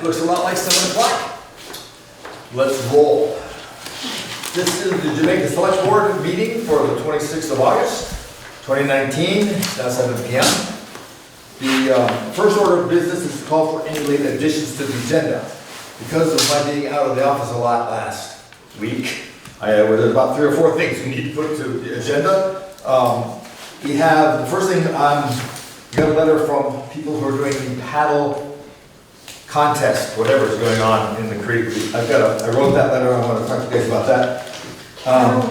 looks a lot like 7 o'clock. Let's roll. This is the Jamaica Selectboard meeting for the 26th of August, 2019, now 7 p.m. The first order of business is to call for any late additions to the agenda. Because of my being out of the office a lot last week, there's about 3 or 4 things we need to put to the agenda. We have, the first thing, we got a letter from people who are doing the paddle contest, whatever is going on in the creek. I wrote that letter, I want to talk to you guys about that.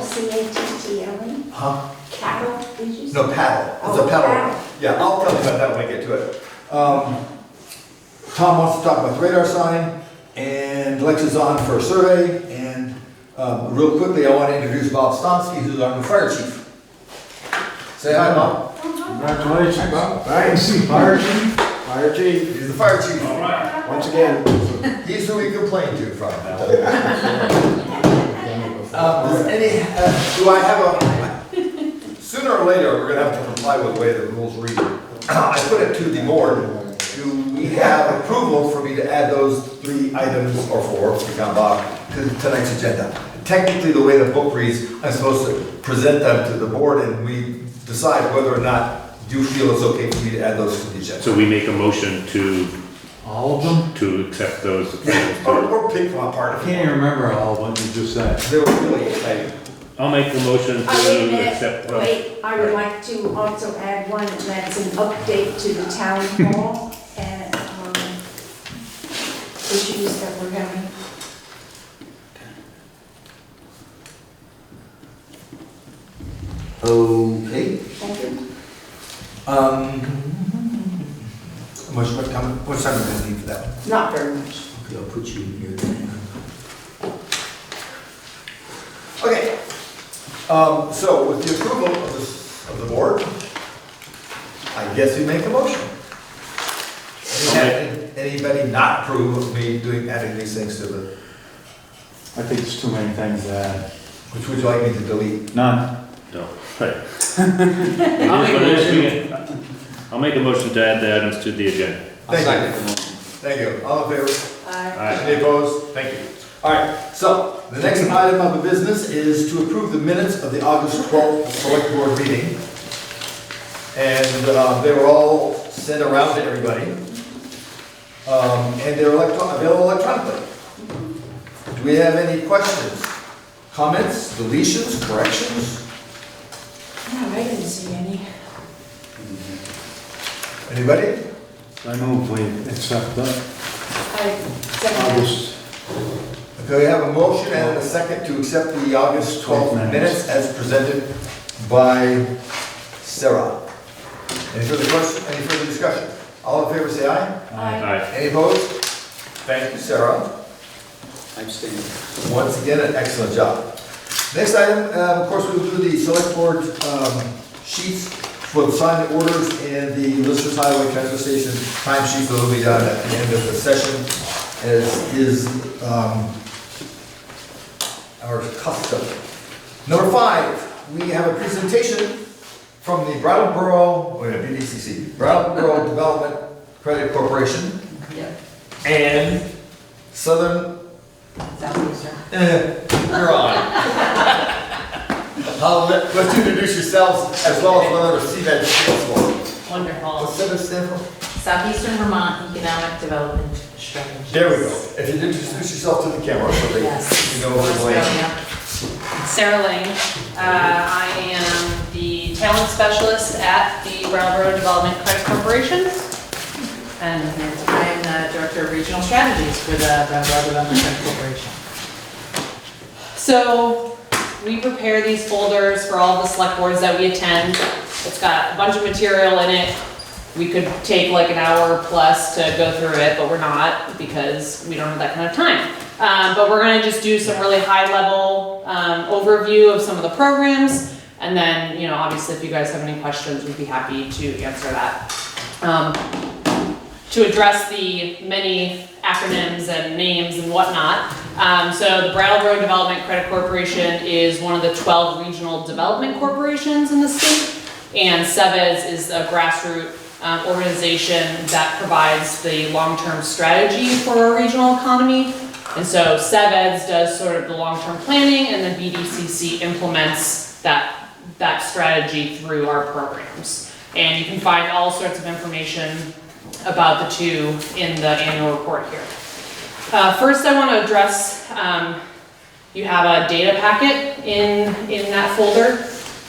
C-A-T-T-L-E? Huh? Cattle, did you say? No, paddle. It's a paddle. Yeah, I'll tell you about that when I get to it. Tom wants to talk about the radar sign, and Lex is on for a survey, and real quickly, I want to introduce Bob Stomski, who's our new fire chief. Say hi, Bob. Congratulations, Bob. Thanks. Fire chief. Fire chief. He's the fire chief. All right. Once again. He's who we complain to from. Do I have sooner or later, we're gonna have to comply with the way the rules read. I put it to the board, do we have approval for me to add those 3 items, or 4, if you count Bob, to tonight's agenda? Technically, the way the book reads, I'm supposed to present them to the board and we decide whether or not you feel it's okay for me to add those to the agenda. So we make a motion to, All of them? to accept those. Or pick one part I of can't it. even remember all of what you just said. They were really exciting. I'll make the motion Wait a to minute, accept. wait, I would like to also add one, and that's an update to the town hall and, issues that we're having. Okay. Thank you. Much time are we gonna need for that one? Not very much. Okay, I'll put you in here then. Okay, so with the approval of the board, I guess we make a motion. Anybody not approve of me adding these things to the, I think there's too many things to add. which would you like me to delete? None. No, right. I'll make a motion to add the items to the agenda. Thank you. All in favor? Aye. Any opposed? Thank you. All right, so the next item of the business is to approve the minutes of the August 12th Select Board meeting. And they were all sent around to everybody. And they're available electronically. Do we have any questions, comments, deletions, corrections? No, I didn't see any. Anybody? I move we accept the I second August. Okay, we have a motion and a second to accept the August 12th minutes as presented by Sarah. Any further question, any further discussion? All in favor say aye. Aye. Aye. Any opposed? Thank you, Sarah. I'm staying. Once again, an excellent job. Next item, of course, we will do the select board sheets for the signed orders and the Lister's Highway Transfer Station time sheets that will be done at the end of the session, as is our custom. Number 5, we have a presentation from the Brattleboro, BDCC, Brattleboro Development Credit Corporation, and Southern. You're on. Let's introduce yourselves as well as whatever SeVEDS stands for. Wonderful. What's SeVEDS stand for? Southeastern Vermont Economic Development Strategy. There we go. If you introduce yourself to the camera so they Yes. you know where the lane. Sarah Lane. I am the talent specialist at the Brattleboro Development Credit Corporation. And I am the Director of Regional Strategies for the Brattleboro Development Credit Corporation. So we prepare these folders for all the select boards that we attend. It's got a bunch of material in it. We could take like an hour plus to go through it, but we're not because we don't have that kind of time. But we're gonna just do some really high level overview of some of the programs. And then, you know, obviously if you guys have any questions, we'd be happy to answer that. To address the many acronyms and names and whatnot. So the Brattleboro Development Credit Corporation is one of the 12 regional development corporations in the state. And SeVEDS is a grassroots organization that provides the long-term strategy for our regional economy. And so SeVEDS does sort of the long-term planning, and then BDCC implements that strategy through our programs. And you can find all sorts of information about the two in the annual report here. First, I want to address, you have a data packet in that folder.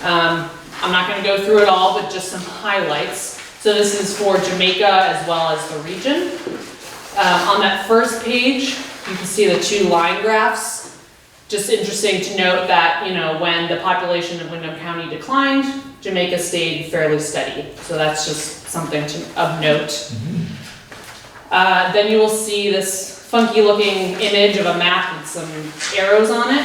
I'm not going to go through it all, but just some highlights. So this is for Jamaica as well as the region. On that first page, you can see the two line graphs. Just interesting to note that, you know, when the population of Windham County declined, Jamaica stayed fairly steady. So that's just something of note. Then you will see this funky looking image of a map with some arrows on it.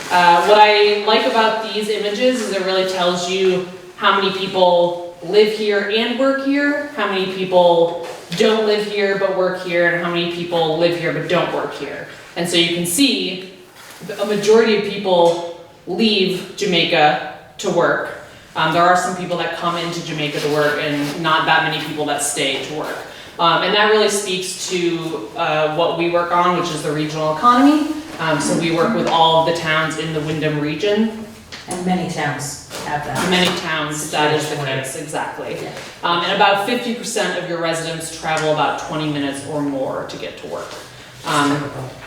What I like about these images is it really tells you how many people live here and work here, how many people don't live here but work here, and how many people live here but don't work here. And so you can see a majority of people leave Jamaica to work. There are some people that come into Jamaica to work and not that many people that stay to work. And that really speaks to what we work on, which is the regional economy. So we work with all of the towns in the Windham region. And many towns have that. Many towns, that is the case, exactly. Yeah. And about 50% of your residents travel about 20 minutes or more to get to work.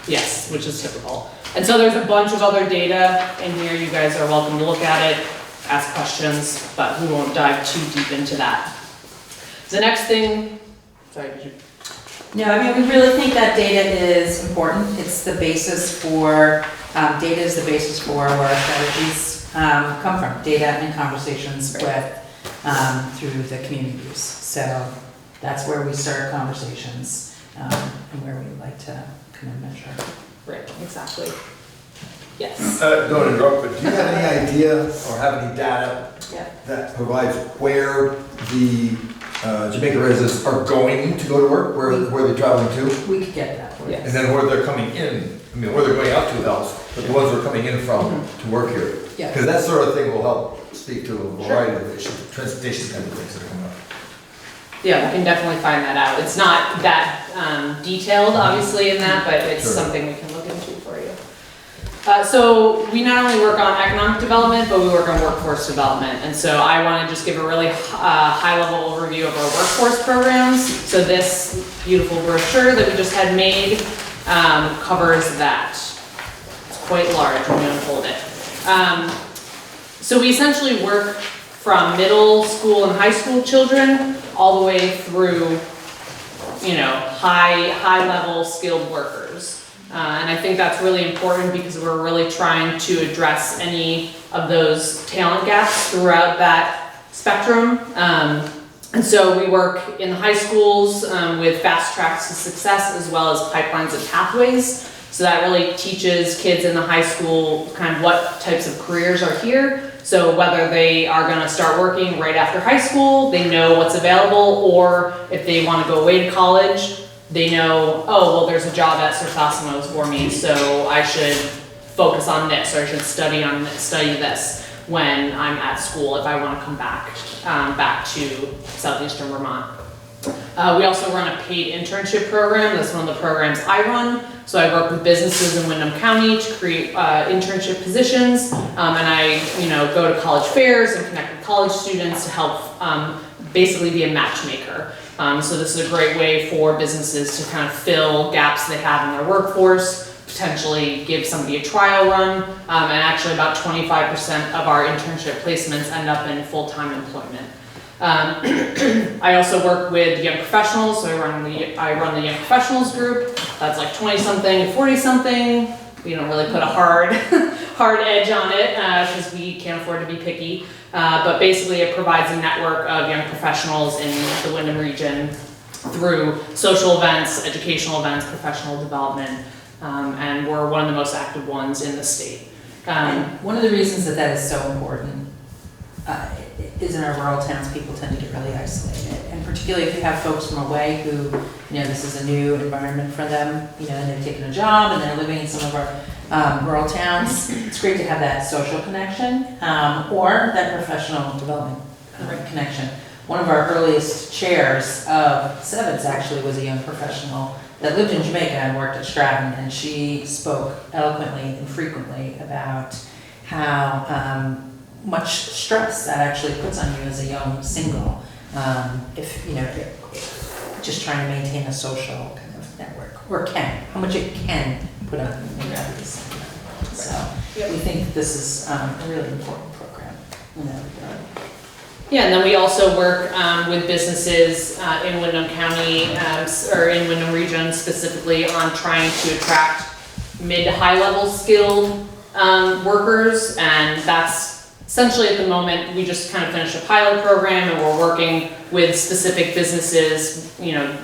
Yes, which is typical. And so there's a bunch of other data in here. You guys are welcome to look at it, ask questions, but we won't dive too deep into that. The next thing, sorry, did you? No, I mean, we really think that data is important. It's the basis for, data is the basis for where our strategies come from. Data and conversations with, through the communities. So that's where we start conversations and where we like to kind of measure. Right, exactly. Yes. Don't interrupt, but do you have any idea or have any data Yeah. that provides where the Jamaica residents are going to go to work, where they're traveling to? We could get that for you. And then where they're coming in, I mean, where they're going out to else, but the ones who are coming in from to work here. Yeah. Because that sort of thing will help speak to a variety of issues, transportation kind of things that are coming up. Yeah, we can definitely find that out. It's not that detailed, obviously, in that, but it's Sure. something we can look into for you. So we not only work on economic development, but we work on workforce development. And so I want to just give a really high-level overview of our workforce programs. So this beautiful brochure that we just had made covers that. It's quite large when you unfold it. So we essentially work from middle school and high school children all the way through, you know, high-level skilled workers. And I think that's really important because we're really trying to address any of those talent gaps throughout that spectrum. And so we work in the high schools with fast tracks to success as well as pipelines and pathways. So that really teaches kids in the high school kind of what types of careers are here. So whether they are going to start working right after high school, they know what's available, or if they want to go away to college, they know, oh, well, there's a job at Sir Cosimo's for me, so I should focus on this, or I should study this when I'm at school if I want to come back to southeastern Vermont. We also run a paid internship program. That's one of the programs I run. So I work with businesses in Windham County to create internship positions, and I, go to college fairs and connect with college students to help basically be a matchmaker. So this is a great way for businesses to kind of fill gaps they have in their workforce, potentially give somebody a trial run, and actually about 25% of our internship placements end up in full-time employment. I also work with young professionals, so I run the young professionals group. That's like 20-something to 40-something. We don't really put a hard edge on it because we can't afford to be picky. But basically it provides a network of young professionals in the Windham region through social events, educational events, professional development, and we're one of the most active ones in the state. And one of the reasons that is so important is in our rural towns, people tend to get really isolated. And particularly if you have folks from away who, this is a new environment for them, and they've taken a job and they're living in some of our rural towns, it's great to have that social connection or that professional development connection. one of our earliest chairs of SeVEDS actually was a young professional that lived in Jamaica and worked at Stratton, and she spoke eloquently and frequently about how much stress that actually puts on you as a young single, if, you know, just trying to maintain a social kind of network, or how much it can put on you know, these. So we think this is a really important program in that regard. Yeah, and then we also work with businesses in Windham County, or in Windham Region specifically, on trying to attract mid to high level skilled workers, and that's essentially at the moment, we just kind of finished a pilot program and we're working with specific businesses, you know,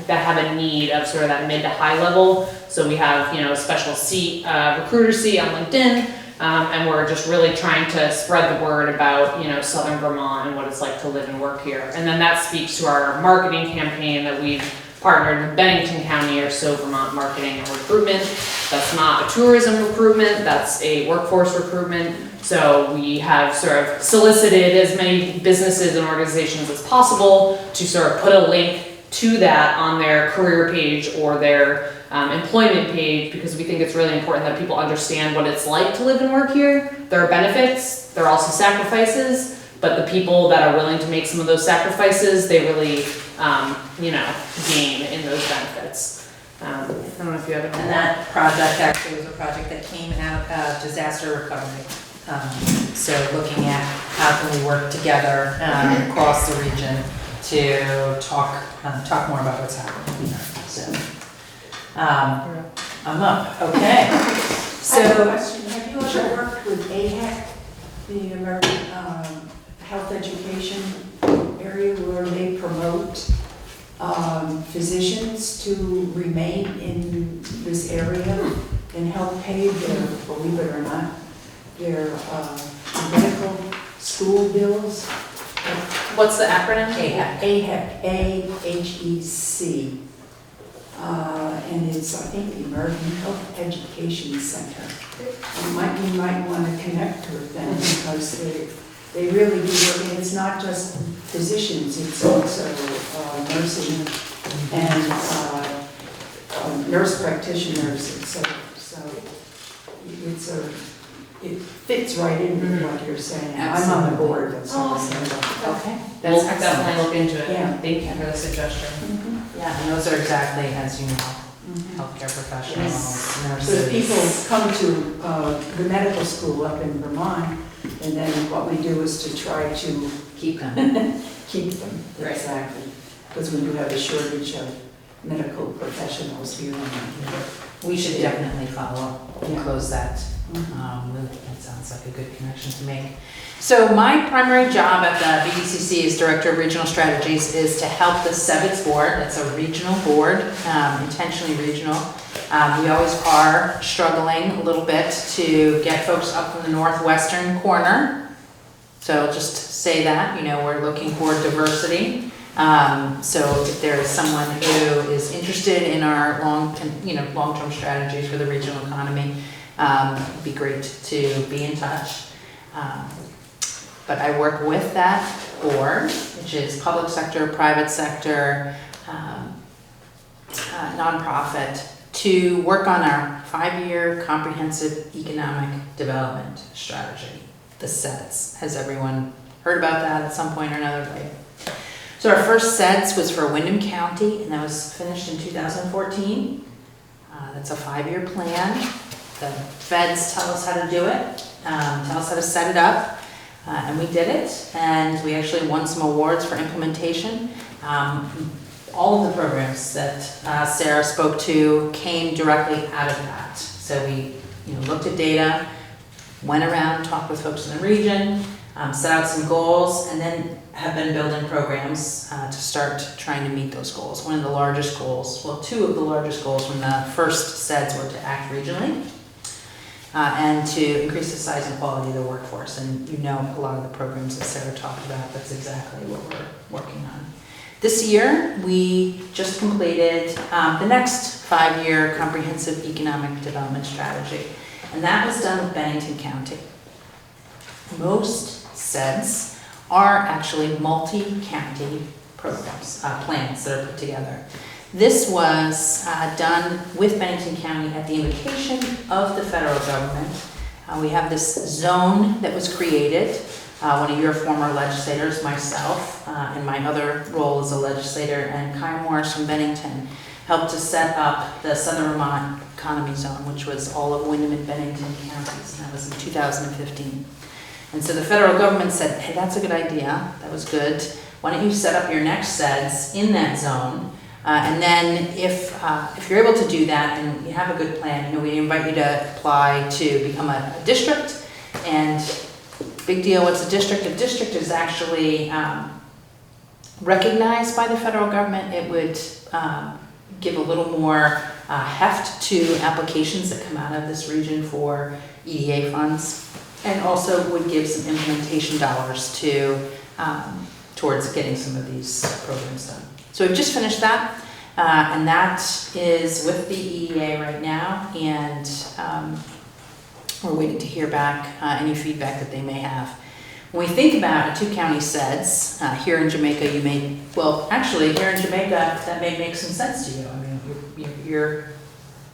that have a need of sort of that mid to high level. So we have, you know, a special seat, recruiter seat on LinkedIn, and we're just really trying to spread the word about, you know, Southern Vermont and what it's like to live and work here. And then that speaks to our marketing campaign that we've partnered with Bennington County, or So Vermont Marketing and Recruitment. That's not a tourism recruitment, that's a workforce recruitment. So we have sort of solicited as many businesses and organizations as possible to sort of put a link to that on their career page or their employment page, because we think it's really important that people understand what it's like to live and work here. There are benefits, there are also sacrifices, but the people that are willing to make some of those sacrifices, they really, you know, gain in those benefits. I don't know if you have any. And that project actually was a project that came out of disaster recovery. So looking at how can we work together across the region to talk more about what's happening. So, I'm up. Okay. I have a So, question. Have you ever worked with AHEC, the American Health Education area, where they promote physicians to remain in this area and help pay their, believe it or not, their medical school bills? What's the acronym? AHEC, A-H-E-C. And it's, I think, the American Health Education Center. You might want to connect with them, because they really do work, and it's not just physicians, it's also nursing and nurse practitioners, etc. So it fits right into what you're saying. I'm on the board, that's all I'm saying. okay. We'll That's definitely excellent. look into it. Yeah. Thank you for the suggestion. Yeah, and those are exactly, as you know, healthcare professionals, So nurses. if people come to the medical school up in Vermont, and then what we do is to try to Keep them. keep them. Right. Exactly. Because we do have a shortage of medical professionals here. We should definitely follow up and Yeah. close that. That sounds like a good connection to make. So my primary job at the BDCC as Director of Regional Strategies is to help the SeVEDS board. That's a regional board, intentionally regional. We always are struggling a little bit to get folks up from the northwestern corner. So just say that, you know, we're looking for diversity. So if there is someone who is interested in our long-term strategies for the regional economy, it'd be great to be in touch. But I work with that board, which is public sector, private sector, nonprofit, to work on our 5-year comprehensive economic development strategy, the SeVEDS. Has everyone heard about that at some point or another? Right? So our first SeVEDS was for Windham County, and that was finished in 2014. That's a 5-year plan. The feds tell us how to do it, tell us how to set it up, and we did it, and we actually won some awards for implementation. All of the programs that Sarah spoke to came directly out of that. So we looked at data, went around, talked with folks in the region, set out some goals, and then have been building programs to start trying to meet those goals. One of the largest goals, well, 2 of the largest goals from the first SeVEDS were to act regionally and to increase the size and quality of the workforce. And a lot of the programs that Sarah talked about, that's exactly what we're working on. This year, we just completed the next 5-year comprehensive economic development strategy, and that was done with Bennington County. Most SeVEDS are actually multi-county programs, plans that are put together. This was done with Bennington County at the invitation of the federal government. We have this zone that was created. One of your former legislators, myself, in my other role as a legislator, and Kai Morris from Bennington, helped to set up the Southern Vermont Economy Zone, which was all of Wyndham and Bennington counties, and that was in 2015. And so the federal government said, hey, that's a good idea, that was good. Why don't you set up your next SeVEDS in that zone? And then if you're able to do that and you have a good plan, we invite you to apply to become a district. And big deal, what's a district? A district is actually recognized by the federal government. It would give a little more heft to applications that come out of this region for EDA funds, and also would give some implementation dollars to towards getting some of these programs done. So we've just finished that, and that is with the EDA right now, and we're waiting to hear back any feedback that they may have. When we think about a two-county SeVEDS, here in Jamaica, you may, well, actually, here in Jamaica, that may make some sense to you. I mean, you're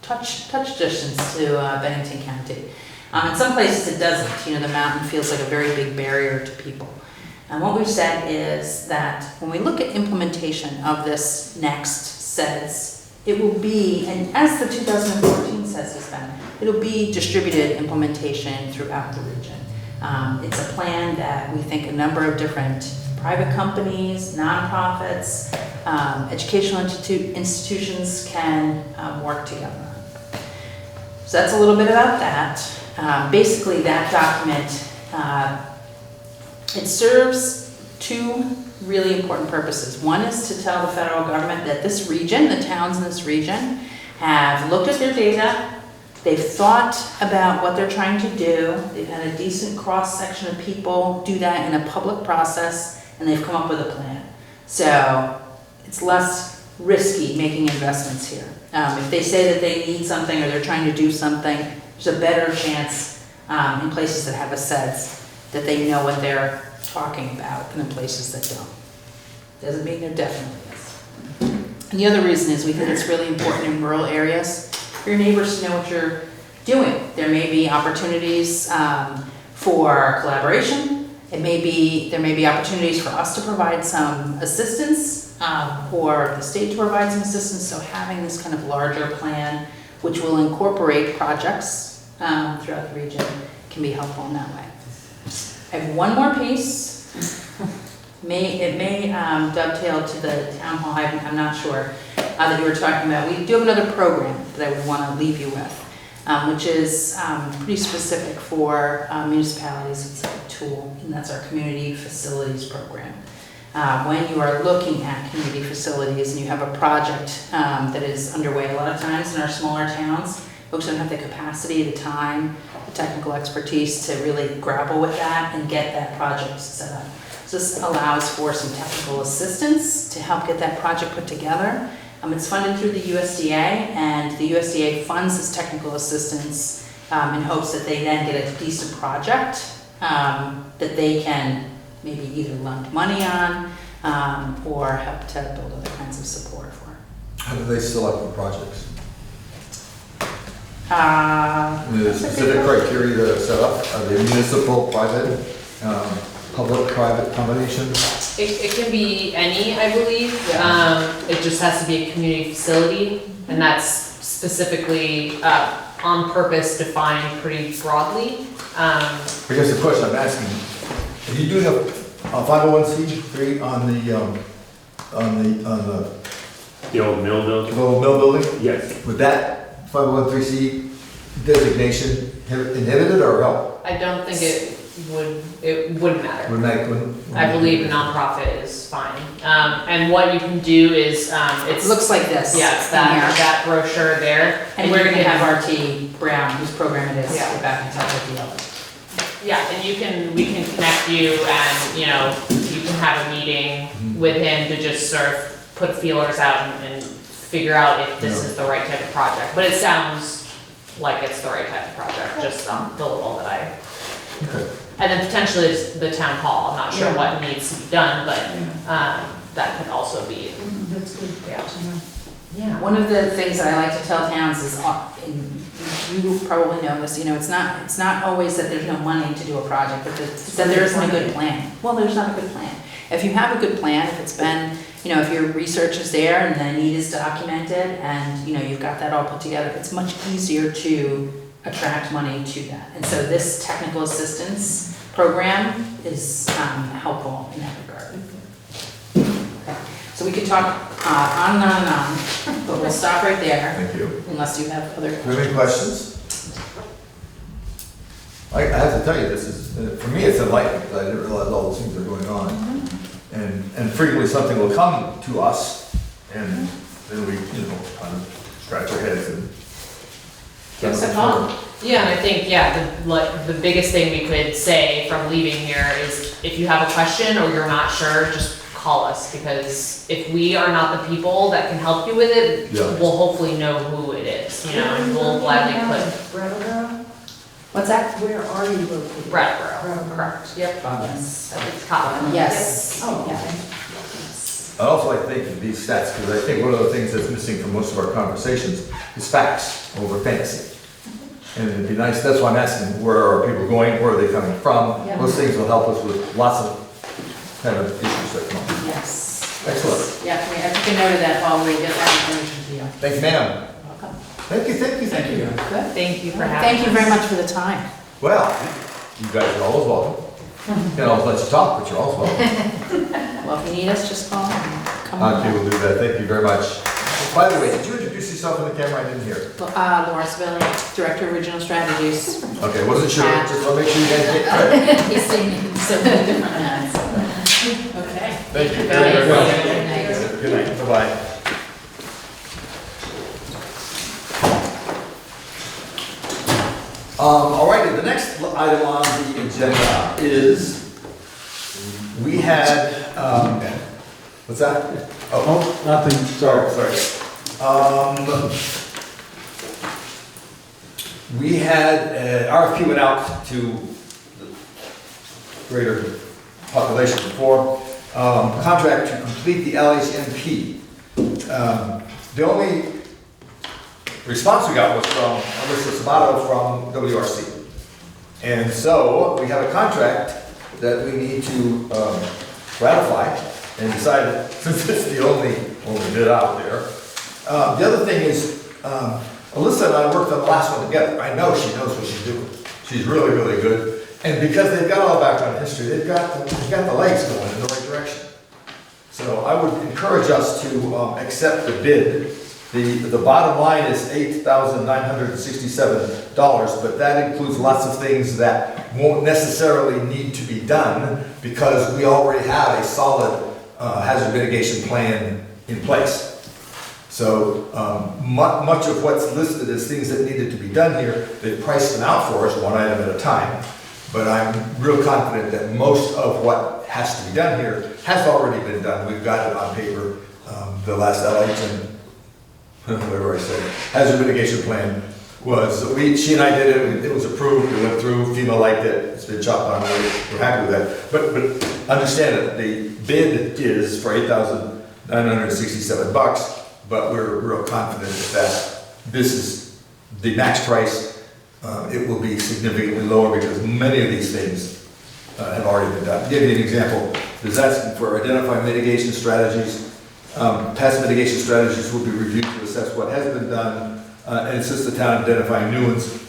touch distance to Bennington County. In some places it doesn't. The mountain feels like a very big barrier to people. And what we've said is that when we look at implementation of this next SeVEDS, it will be, and as the 2014 SeVEDS has been, it'll be distributed implementation throughout the region. It's a plan that we think a number of different private companies, nonprofits, educational institutions can work together on. So that's a little bit about that. Basically, that document, it serves two really important purposes. One is to tell the federal government that this region, the towns in this region, have looked at their data, they've thought about what they're trying to do, they've had a decent cross-section of people do that in a public process, and they've come up with a plan. So it's less risky making investments here. If they say that they need something or they're trying to do something, there's a better chance in places that have a SeVEDS that they know what they're talking about than in places that don't. Doesn't mean there definitely is. And the other reason is we think it's really important in rural areas for your neighbors to know what you're doing. There may be opportunities for collaboration. There may be opportunities for us to provide some assistance or the state to provide some assistance. So having this kind of larger plan, which will incorporate projects throughout the region, can be helpful in that way. I have one more piece. It may dovetail to the town hall, I'm not sure, that you were talking about. We do have another program that I would want to leave you with, which is pretty specific for municipalities. It's a tool, and that's our community facilities program. When you are looking at community facilities and you have a project that is underway, a lot of times in our smaller towns, folks don't have the capacity, the time, the technical expertise to really grapple with that and get that project set up. So this allows for some technical assistance to help get that project put together. It's funded through the USDA, and the USDA funds this technical assistance in hopes that they then get a decent project that they can maybe either lend money on or help to build other kinds of support for. How do they select the projects? The That's a specific good criteria that are set up, are they municipal, private, public-private combinations? It can be any, I believe. It just has to be a community facility, and that's specifically on purpose defined pretty broadly. I guess the question I'm asking, if you do have a 501c3 on The old mill building? the old mill building, Yes. would that 501c designation inhibit it or help? I don't think it wouldn't matter. Wouldn't I believe a nonprofit is fine. And what you can do is, It it's, looks like this. yeah, it's in here. that brochure there. And we're gonna have RT Brown, whose program it is, Yeah. get back in touch with you. Yeah, and we can connect you and, you can have a meeting with him to just sort of put feelers out and figure out if this is the right type of project. But it sounds like it's the right type of project, just the little that I. Okay. And then potentially it's the town hall, I'm not sure Yeah. what needs to be done, but, Yeah. that could also be, That's good to know. yeah. One of the things that I like to tell towns is, and you probably know this, it's not always that there's no money to do a project, but it's that there isn't a good plan. Well, there's not a good plan. If you have a good plan, if it's been, if your research is there and the need is documented and, you've got that all put together, it's much easier to attract money to that. And so this technical assistance program is helpful in that regard. Okay. So we could talk on and on and on, but we'll stop right there Thank you. unless you have other Do you have any questions? I have to tell you, this is, for me, it's enlightening, because I didn't realize all those things are going on. And frequently something will come to us, and then we, kind of scratch our heads and. Give us a call. Yeah, and I think, the biggest thing we could say from leaving here is if you have a question or you're not sure, just call us, because if we are not the people that can help you with it, Yeah. we'll hopefully know who it is, and we'll gladly put Brattleboro? What's that? Where are you located? Brattleboro, Brattleboro. correct, yep. Yes. It's Scotland. Yes. Oh, Yeah. okay. I also like thinking these stats, because I think one of the things that's missing from most of our conversations is facts over fantasy. And it'd be nice, that's why I'm asking, where are people going, where are they coming from? Yeah. Those things will help us with lots of kind of issues that come up. Yes. Excellent. Yeah, I took a note of that, Paul, we'll get that information to you. Thank you, ma'am. Welcome. Thank you. Good. Thank you for having us. Thank you very much for the time. Well, you guys are always welcome. Can't always let you talk, but you're always welcome. Well, if you need us, just call and come on. Okay, we'll do that. Thank you very much. By the way, did you introduce yourself on the camera? I didn't hear. Laura Savelli, Director of Regional Strategies. Okay, wasn't sure. Just want to make sure you guys get credit. He's seen so many different hats. Okay. Thank you Very very much. Good night. Good night. Bye-bye. All righty, the next item on the agenda is, we had, what's that? Oh, nothing, sorry. We had, RFP went out to the greater population for, contract to complete the LHMP. The only response we got was from Alyssa Sabato from WRC. And so we have a contract that we need to ratify and decided, since it's the only bid out there. The other thing is, Alyssa and I worked on the last one together. I know she knows what she's doing. She's really, really good. And because they've got all the background history, they've got the legs going in the right direction. So I would encourage us to accept the bid. The bottom line is $8,967, but that includes lots of things that won't necessarily need to be done because we already have a solid hazard mitigation plan in place. So much of what's listed as things that needed to be done here, they've priced them out for us one item at a time. But I'm real confident that most of what has to be done here has already been done. We've got it on paper. The last whatever I said, hazard mitigation plan was, she and I did it, it was approved, it went through, FEMA liked it, it's been chopped on, we're happy with that. But understand that the bid is for $8,967, but we're real confident that this is the max price. It will be significantly lower because many of these things have already been done. To give you an example, there's asking for identifying mitigation strategies. Past mitigation strategies will be reviewed to assess what has been done and assist the town identifying new ones.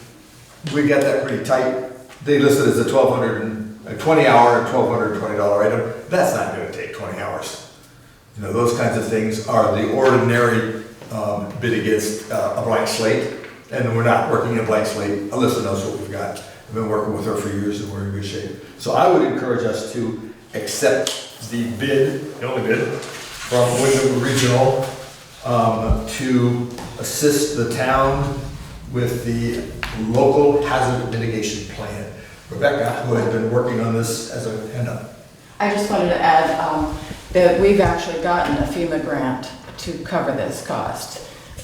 We got that pretty tight. They listed as a 20-hour and $1,220 item. That's not going to take 20 hours. Those kinds of things are the ordinary bid against a blank slate, and we're not working a blank slate. Alyssa knows what we've got. I've been working with her for years, and we're in good shape. So I would encourage us to accept the bid, the only bid, from Wyndham Regional to assist the town with the local hazard mitigation plan. Rebecca, who has been working on this as a hand up. I just wanted to add that we've actually gotten a FEMA grant to cover this cost.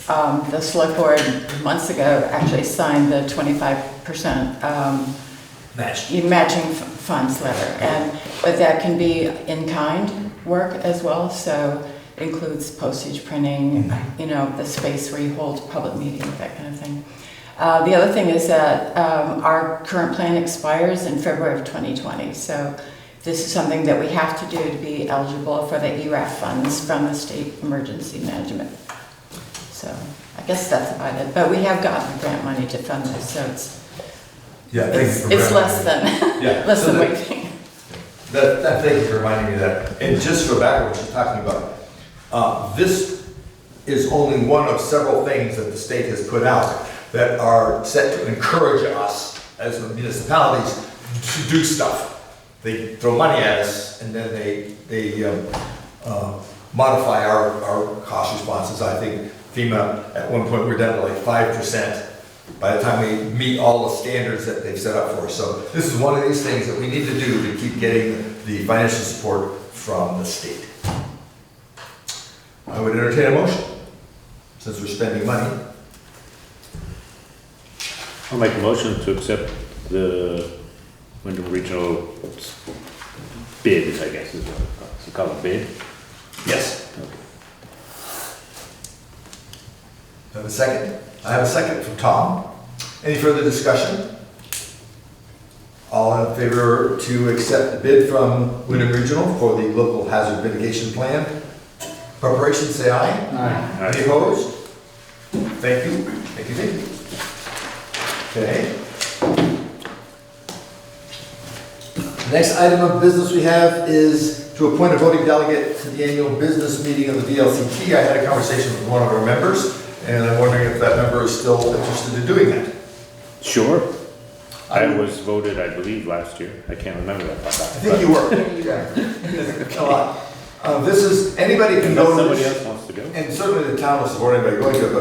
The select board months ago actually signed the 25% Match. matching funds letter. But that can be in-kind work as well, so it includes postage, printing, the space where you hold public meetings, that kind of thing. The other thing is that our current plan expires in February of 2020, so this is something that we have to do to be eligible for the ERAF funds from the State Emergency Management. So I guess that's about it, but we have gotten grant money to fund this, so Yeah, thank you for it's reminding less me. than, Yeah, less so than that- what you think. Thank you for reminding me of that. And just for background, what she's talking about, this is only one of several things that the state has put out that are set to encourage us as municipalities to do stuff. They throw money at us and then they modify our cost responses. I think FEMA, at one point, we're down to like 5% by the time we meet all the standards that they've set up for us. So this is one of these things that we need to do to keep getting the financial support from the state. I would entertain a motion, since we're spending money. I'll make a motion to accept the Wyndham Regional bid, I guess is what it's called, a bid. Yes. Okay. Do I have a second? I have a second from Tom. Any further discussion? All in favor to accept the bid from Wyndham Regional for the local hazard mitigation plan preparation, say aye. Aye. Any opposed? Thank you. Thank you, thank you. Okay. The next item of business we have is to appoint a voting delegate to the annual business meeting of the VLCT. I had a conversation with one of our members, and I'm wondering if that member is still interested in doing that. Sure. I was voted, I believe, last year. I can't remember that. I think you were. Yeah. A lot. This is, anybody can Unless go to somebody this, else wants to go. and certainly the town will support anybody going to it,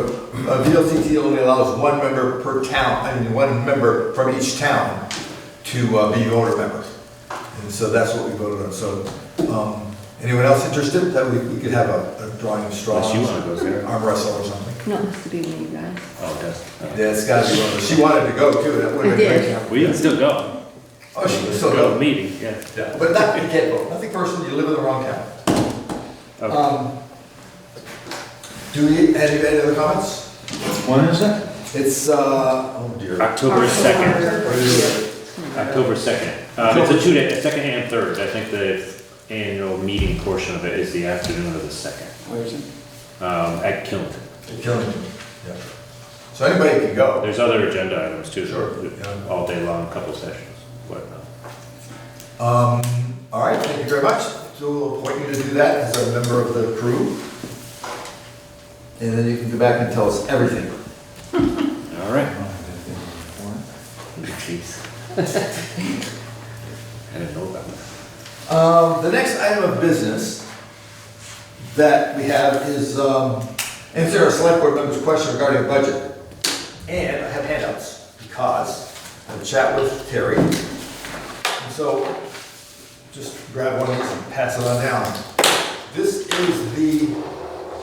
but VLCT only allows one member per town, one member from each town to be voter members. And so that's what we voted on. So, anyone else interested, that we could have a drawing of straws? Unless you want to go there. Arm wrestle or something. No, it has to be me, guys. Oh, it does. Yeah, it's gotta be one of those. She wanted to go too, that would have been I did. great. We can still go. Oh, she can still Go to go. the meeting, yeah. Yeah, but that, you can't vote. Nothing personal, you live in the wrong town. Okay. Do we, any other comments? When is it? It's, oh dear. October 2nd. What is it? October 2nd. It's a 2-day, second and third. I think the annual meeting portion of it is the afternoon of the 2nd. Where is it? At Killington. Killington, yeah. So anybody can go. There's other agenda items too. Sure, yeah. All day long, couple sessions, whatnot. All right, thank you very much. So we'll appoint you to do that as a member of the crew. And then you can go back and tell us everything. All right. Jeez. I didn't know about that. The next item of business that we have is, answer our select board members' question regarding the budget. And I have handouts because I had a chat with Terry. And so just grab one of these and pass it on down. This is the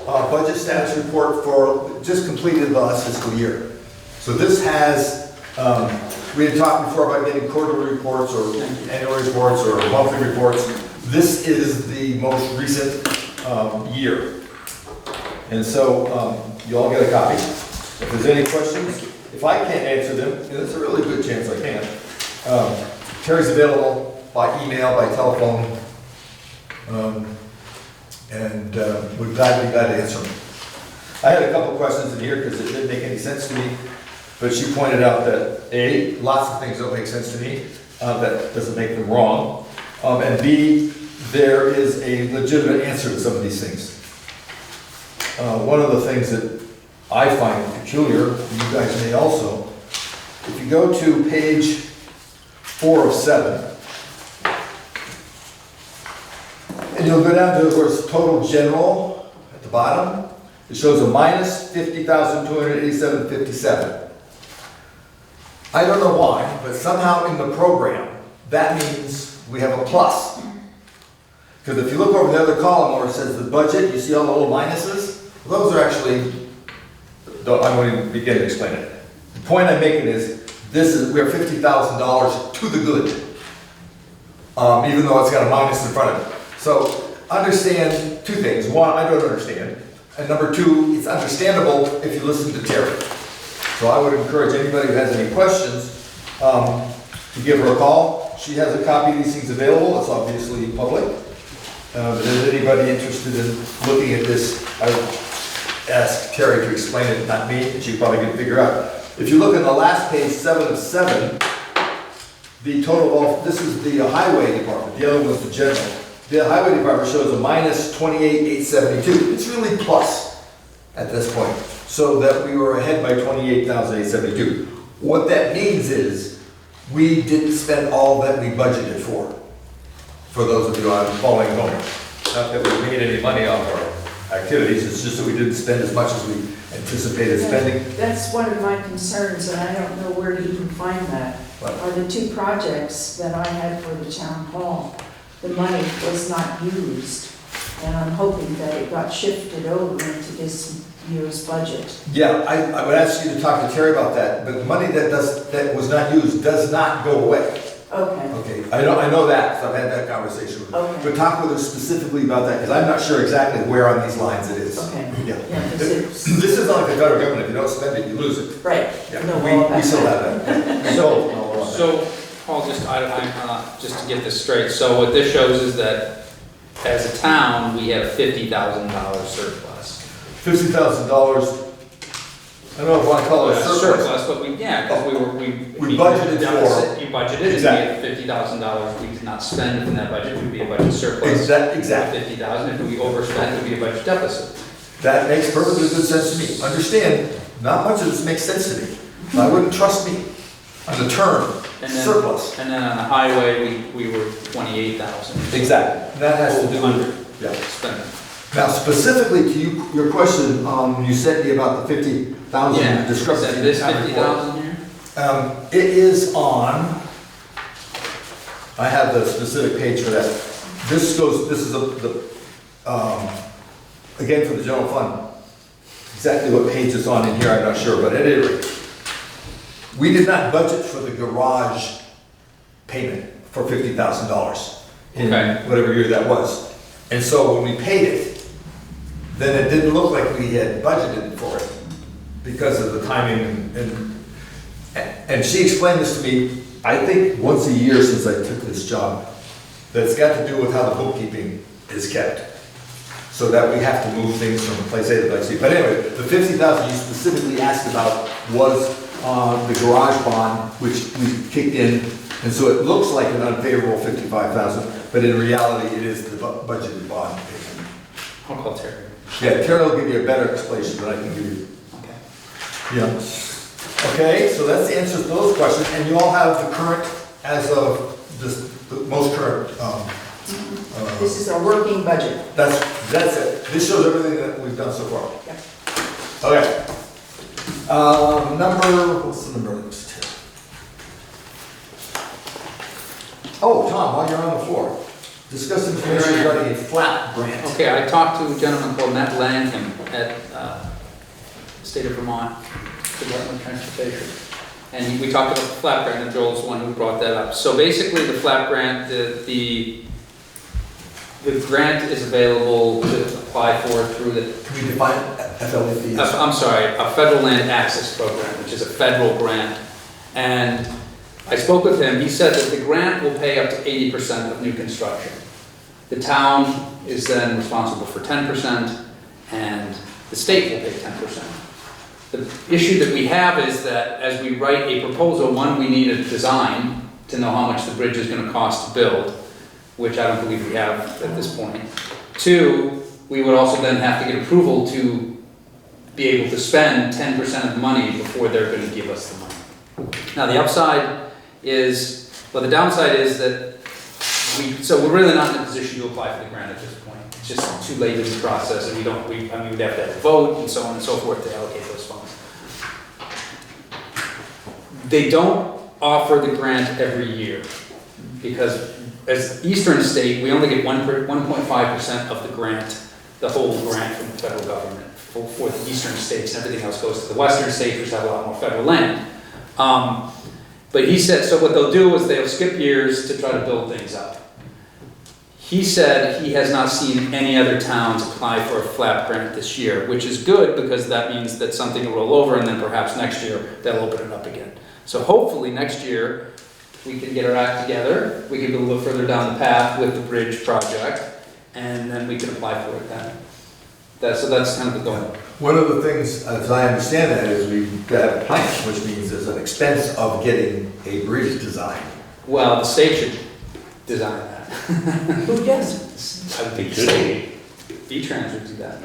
budget status report for just completed the last fiscal year. So this has, we had talked before about getting quarterly reports or annual reports or monthly reports. This is the most recent year. And so you all get a copy. If there's any questions, if I can't answer them, and there's a really good chance I can, Terry's available by email, by telephone, and we're glad to answer them. I had a couple questions in here because it didn't make any sense to me, but she pointed out that A, lots of things don't make sense to me, that doesn't make them wrong, and B, there is a legitimate answer to some of these things. One of the things that I find peculiar, and you guys may also, if you go to page 4 of 7, and you'll go down to where it's total general at the bottom, it shows a minus 50,287.57. I don't know why, but somehow in the program, that means we have a plus. Because if you look over the other column where it says the budget, you see all the little minuses? Those are actually, I won't even begin to explain it. The point I'm making is, we are $50,000 to the good. even though it's got a minus in front of it. So understand two things. One, I don't understand. And number two, it's understandable if you listen to Terry. So I would encourage anybody who has any questions to give her a call. She has a copy of these things available. It's obviously public. If there's anybody interested in looking at this, I would ask Terry to explain it, not me, and she probably can figure out. If you look at the last page, 7 of 7, the total of, this is the highway department, the other one's the general. The highway department shows a minus 28,872. It's really plus at this point, so that we were ahead by 28,872. What that means is we didn't spend all that we budgeted for those of you on following home. Not that we made any money off our activities, it's just that we didn't spend as much as we anticipated spending. That's one of my concerns, and I don't know where to even find that. What? Are the two projects that I had for the town hall, the money was not used, and I'm hoping that it got shifted over into this year's budget. Yeah, I would ask you to talk to Terry about that, but the money that was not used does not go away. Okay, Okay, I know that, because I've had that conversation with her. Okay. But talk with her specifically about that, because I'm not sure exactly where on these lines it is. okay. Yeah. Yeah, 'cause it's, This is not like the federal government, if you don't spend it, you lose it. right, Yeah, no, all we about still that. have that. So, Paul, just to get this straight, so what this shows is that as a town, we have $50,000 surplus. $50,000, I don't know if I want to call it a surplus. Surplus, but because We budgeted deficit, you budgeted, and we Exactly. had $50,000 we did not spend in that budget, it would be a budget surplus. Exactly. 50,000, if we overspent, it would be a budget deficit. That makes perfectly good sense to me. Understand, not much of this makes sense to me. I wouldn't trust me on the term And then- surplus. And then on the highway, we were 28,000. Exactly. That has to do with, yeah. Spending. Now specifically to you, your question, you said me about the 50,000 Yeah, discrepancy. is in this the town report. 50,000 here? It is on, I have the specific page for that. This is again for the general fund. Exactly what page it's on in here, I'm not sure, but at any rate, we did not budget for the garage payment for $50,000 in Okay. whatever year that was. And so when we paid it, then it didn't look like we had budgeted for it because of the timing and she explained this to me, I think once a year since I took this job, that it's got to do with how the bookkeeping is kept. So that we have to move things from place A to place B. But anyway, the 50,000 you specifically asked about was the garage bond, which we kicked in. And so it looks like an unfavorable 55,000, but in reality, it is the budgeted bond payment. I'll call Terry. Yeah, Terry will give you a better explanation than I can give you. Okay. Yeah. Okay, so that's the answer to those questions, and you all have the current, as of this, the most current, This is a working budget. that's it. This shows everything that we've done so far. Yeah. Okay. What's the number next? Oh, Tom, while you're on the floor, discuss information regarding a flat grant. Okay, I talked to a gentleman called Matt Langham at State of Vermont Department of Transportation. And we talked about the flap grant, and Joel's the one who brought that up. So basically, the flap grant, the grant is available to apply for through the, Can we define FLAP? I'm sorry, a Federal Land Access Program, which is a federal grant. And I spoke with him, he said that the grant will pay up to 80% of new construction. The town is then responsible for 10%, and the state will pay 10%. The issue that we have is that as we write a proposal, one, we need a design to know how much the bridge is going to cost to build, which I don't believe we have at this point. Two, we would also then have to get approval to be able to spend 10% of the money before they're going to give us the money. Now, the upside is, well, the downside is that so we're really not in a position to apply for the grant at this point. It's just too late in the process, and we'd have to have a vote and so on and so forth to allocate those funds. They don't offer the grant every year because as Eastern State, we only get 1.5% of the grant, the whole grant from the federal government for the Eastern states, and everything else goes to the Western states, which have a lot more federal land. But he said, so what they'll do is they'll skip years to try to build things up. He said he has not seen any other towns apply for a flap grant this year, which is good because that means that something will roll over and then perhaps next year they'll open it up again. So hopefully next year we can get our act together, we can go a little further down the path with the bridge project, and then we can apply for it then. So that's kind of the goal. One of the things, as I understand that, is we've got a plan, which means there's an expense of getting a bridge designed. Well, the state should design that. Who does? I would think Should state. V-Trans would do that.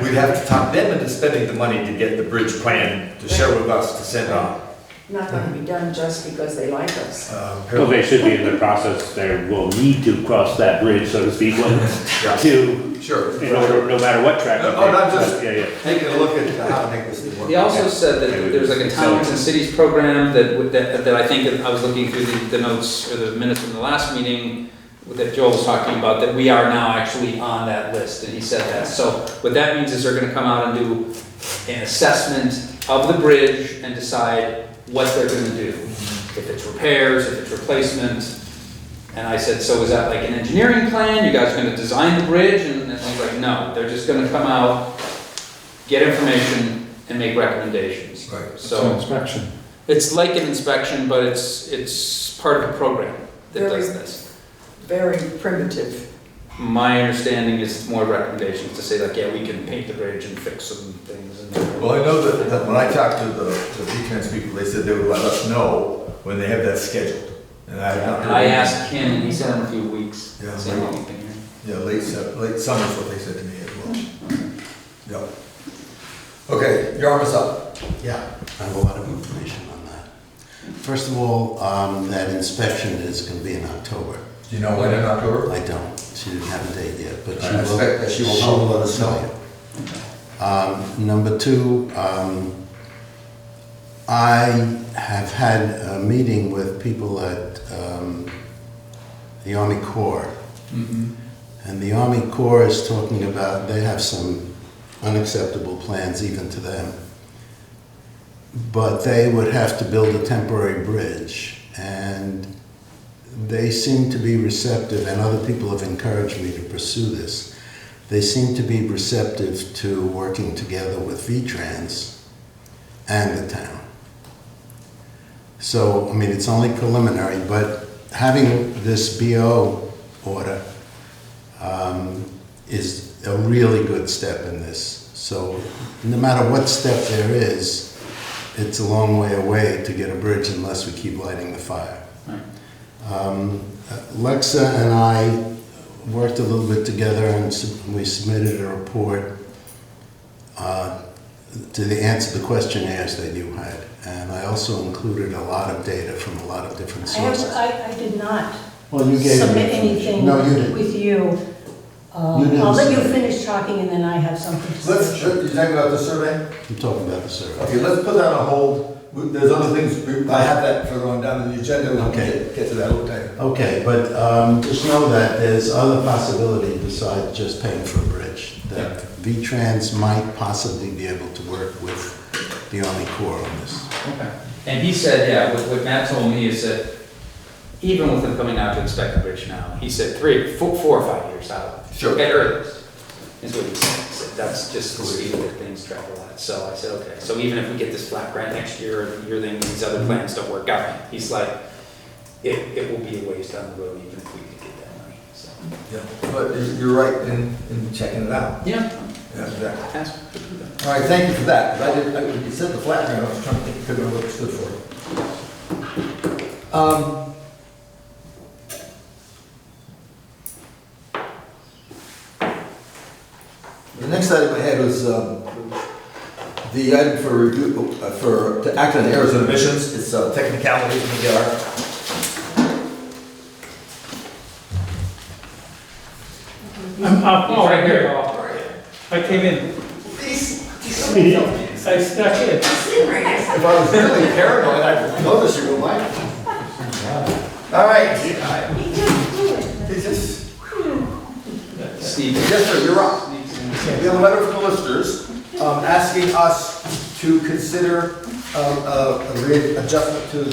We'd have to talk them into spending the money to get the bridge plan to share with us to send on. Not gonna be done just because they like us. Well, they should be in the process, they will need to cross that bridge, so to speak, to, Sure. in order, no matter what track. No, not just- Yeah, yeah. Taking a look at how to make this thing work. He also said that there's like a towns and cities program that I think, I was looking through the notes or the minutes from the last meeting that Joel was talking about, that we are now actually on that list, and he said that. So what that means is they're gonna come out and do an assessment of the bridge and decide what they're gonna do. If it's repairs, if it's replacement. And I said, so is that like an engineering plan? You guys are gonna design the bridge? And he's like, no, they're just gonna come out, get information, and make recommendations. Right. So inspection. it's like an inspection, but it's part of a program that does this. Very primitive. My understanding is more recommendations to say like, yeah, we can paint the bridge and fix some things. Well, I know that when I talked to the V-Trans people, they said they would let us know when they have that scheduled. And I have not heard And I anything. asked him, and he said in a few weeks. Yeah, Same right. thing here. Yeah, late summer is what they said to me as well. Yep. Okay, your arm is up. Yeah, I have a lot of information on that. First of all, that inspection is going to be in October. Do you know when in October? I don't. She didn't have a date yet, but I expect that she will let us know. Number two, I have had a meeting with people at the Army Corps. And the Army Corps is talking about, they have some unacceptable plans even to them. But they would have to build a temporary bridge, and they seem to be receptive, and other people have encouraged me to pursue this. They seem to be receptive to working together with V-Trans and the town. So, I mean, it's only preliminary, but having this BO order is a really good step in this. So, no matter what step there is, it's a long way away to get a bridge unless we keep lighting the fire. Lexa and I worked a little bit together, and we submitted a report to answer the questionnaires that you had. And I also included a lot of data from a lot of different sources. I did not Well, you gave submit me anything No, you didn't. with you. You didn't I'll let you submit. finish talking and then I have something to say. You're talking about the survey? I'm talking about the survey. Okay, let's put that on hold. There's other things, I have that further on down in the agenda, we Okay. can get to that a little later. Okay, but just know that there's other possibility besides just paying for a bridge. That V-Trans might possibly be able to work with the Army Corps on this. Okay. And he said, yeah, what Matt told me is that even with them coming out to inspect the bridge now, he said 4 or 5 years out. Sure. At earliest, is what he said. He said, that's just the speed that things travel at. So I said, okay, so even if we get this flat grant next year, or the year then these other plans don't work out, he's like, it will be a ways down the road even if we could get that money, so. Yeah, but you're right in checking it out. Yeah. Yeah, exactly. That's- All right, thank you for that. You said the flat grant, I was trying to think, figure out what it stood for. The next item I had was the item for review, to act on errors and omissions. It's technicality, let me get our. I'm up. He's right here. I came in. I stuck in. If I was really paranoid, I'd notice you, wouldn't I? All right. It's just, Steve. yes, sir, you're up. We have a letter from the listers asking us to consider a rate adjustment to the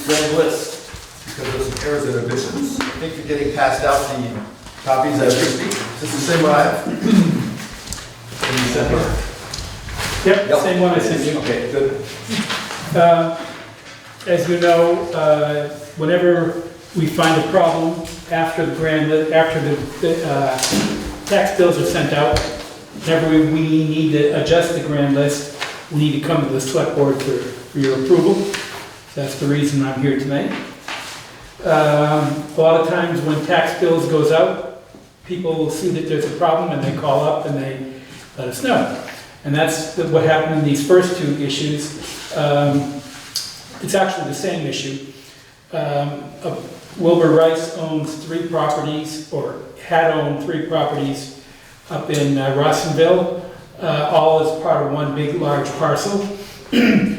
grand list because there's some errors and additions. I think you're getting passed out the copies as we speak. Is this the same one I have? And you sent her? Yep, Yep. same one I sent you. Okay, good. As you know, whenever we find a problem after the tax bills are sent out, whenever we need to adjust the grand list, we need to come to the select board for your approval. That's the reason I'm here tonight. A lot of times when tax bills goes out, people will see that there's a problem and they call up and they let us know. And that's what happened in these first two issues. It's actually the same issue. Wilbur Rice owns 3 properties, or had owned 3 properties up in Rossonville, all as part of one big large parcel. He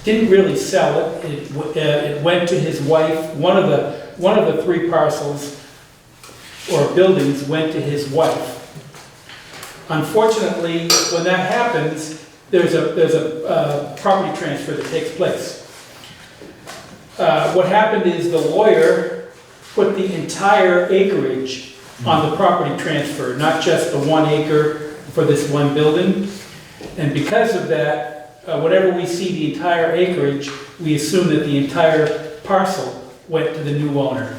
didn't really sell it. It went to his wife. One of the 3 parcels or buildings went to his wife. Unfortunately, when that happens, there's a property transfer that takes place. What happened is the lawyer put the entire acreage on the property transfer, not just the 1 acre for this one building. And because of that, whenever we see the entire acreage, we assume that the entire parcel went to the new owner.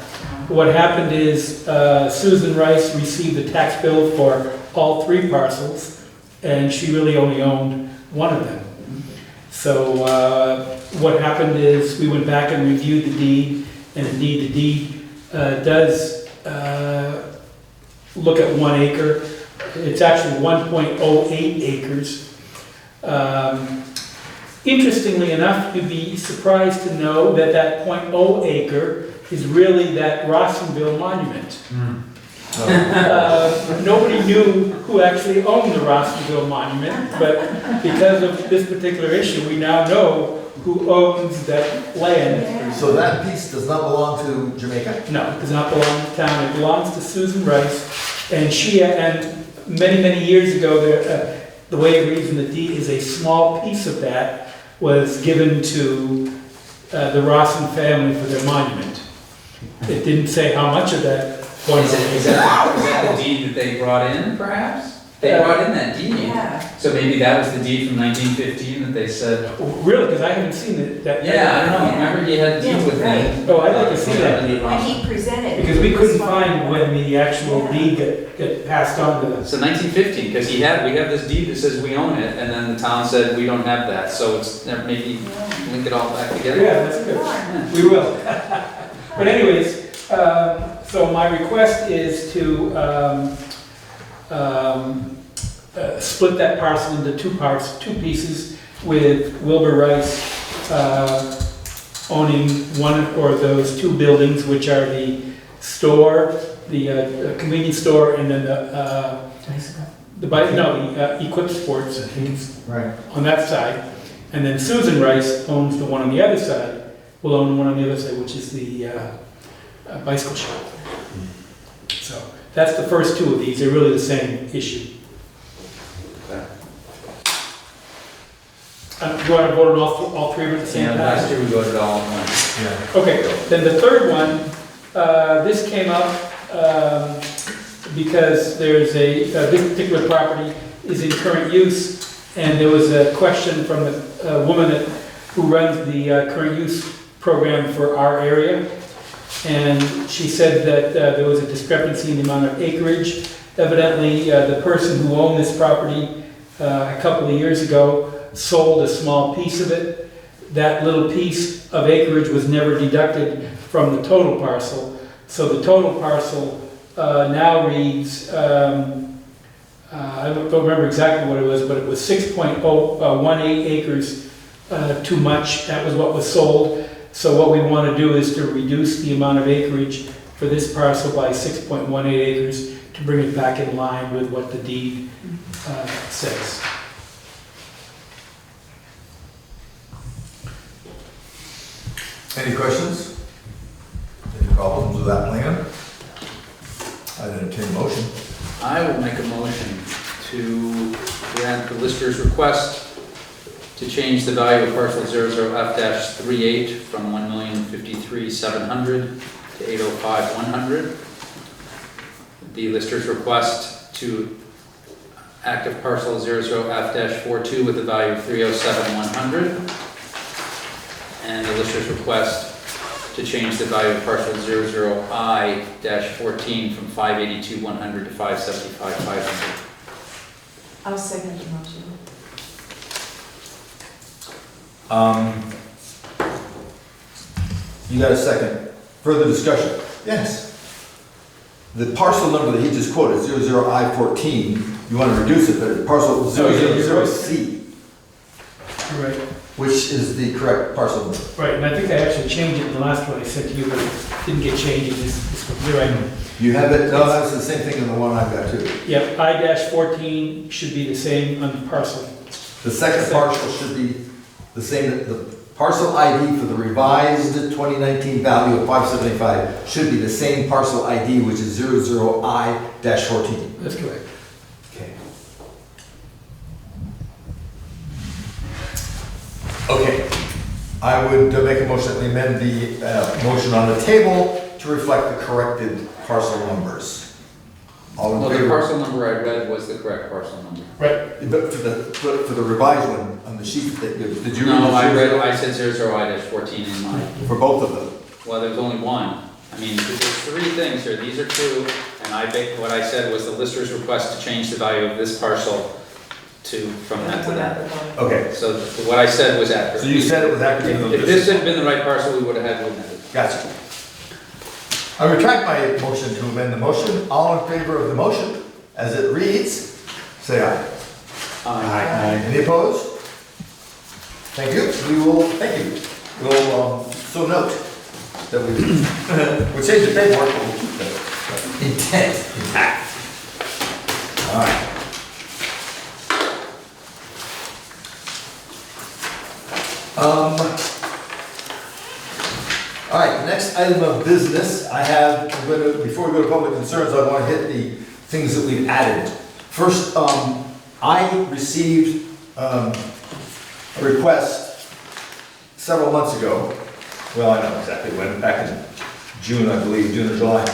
What happened is Susan Rice received the tax bill for all 3 parcels, and she really only owned one of them. So what happened is we went back and reviewed the deed, and indeed the deed does look at 1 acre. It's actually 1.08 acres. Interestingly enough, you'd be surprised to know that that 0.0 acre is really that Rossonville monument. Nobody knew who actually owned the Rossonville monument, but because of this particular issue, we now know who owns that land. So that piece does not belong to Jamaica? No, it does not belong to the town. It belongs to Susan Rice, and many years ago, the way it reads in the deed is a small piece of that was given to the Rossin family for their monument. It didn't say how much of that. Is that the deed that they brought in, perhaps? They brought in that deed. Yeah. So maybe that was the deed from 1915 that they said. Really? Because I haven't seen it. Yeah, I don't know. Remember you had a deed with me? Oh, I'd like to see that. And he presented. Because we couldn't find when the actual deed got passed on to us. So 1915, because we have this deed that says we own it, and then the town said we don't have that. So it's maybe link it all back together. Yeah, that's good. We will. But anyways, so my request is to split that parcel into 2 pieces, with Wilbur Rice owning one or those 2 buildings, which are the store, the convenience store, and then the Equip Sports Right. on that side. And then Susan Rice owns the one on the other side, will own the one on the other side, which is the bicycle shop. So that's the first 2 of these. They're really the same issue. Do you want to vote on all 3 of them at the same time? Last year we voted all in one. Okay, then the third one, this came up because there's this particular property is in current use, and there was a question from the woman who runs the current use program for our area. And she said that there was a discrepancy in the amount of acreage. Evidently, the person who owned this property a couple of years ago sold a small piece of it. That little piece of acreage was never deducted from the total parcel. So the total parcel now reads, I don't remember exactly what it was, but it was 6.018 acres too much. That was what was sold. So what we want to do is to reduce the amount of acreage for this parcel by 6.18 acres to bring it back in line with what the deed says. Any questions? Any problems with that plan? I'd entertain a motion. I will make a motion to grant the lister's request to change the value of parcel 00F-38 from $1,053,700 to $805,100. The lister's request to active parcel 00F-42 with a value of $307,100. And the lister's request to change the value of parcel 00I-14 from $582,100 to $575,500. I'll second the motion. You got a second. Further discussion? Yes. The parcel number that he just quoted, 00I-14, you want to reduce it, but parcel 000C, Right, which is the correct parcel number. right, and I think I actually changed it in the last one I sent to you, but it didn't get changed in this one. You're right. You have it, no, that's the same thing in the one I've got too. Yep, I-14 should be the same on the parcel. The second parcel should be the same, the parcel ID for the revised 2019 value of 575 should be the same parcel ID, which is 00I-14. That's correct. Okay. Okay, I would make a motion that we amend the motion on the table to reflect the corrected parcel numbers. All in Well, the favor? parcel number I read was the correct parcel number. Right, But for the revised one on the sheet, did you read? No, the I sheet? said 00I-14 in mine. For both of them? Well, there's only one. I mean, there's three things here. These are two, and what I said was the lister's request to change the value of this parcel from that to that. Okay, So what I said was accurate. so you said it was accurate. even though If this had been the right parcel, we would have had to amend it. Gotcha. I retract my motion to amend the motion. All in favor of the motion, as it reads, say aye. Aye. Any opposed? Thank you. Thank you. We'll, so note that we'll change the paperwork, but we'll keep the intent intact. All right. All right, the next item of business, before we go to public concerns, I want to hit the things that we've added. First, I received a request several months ago. Well, I know exactly when, back in June, I believe, June or July.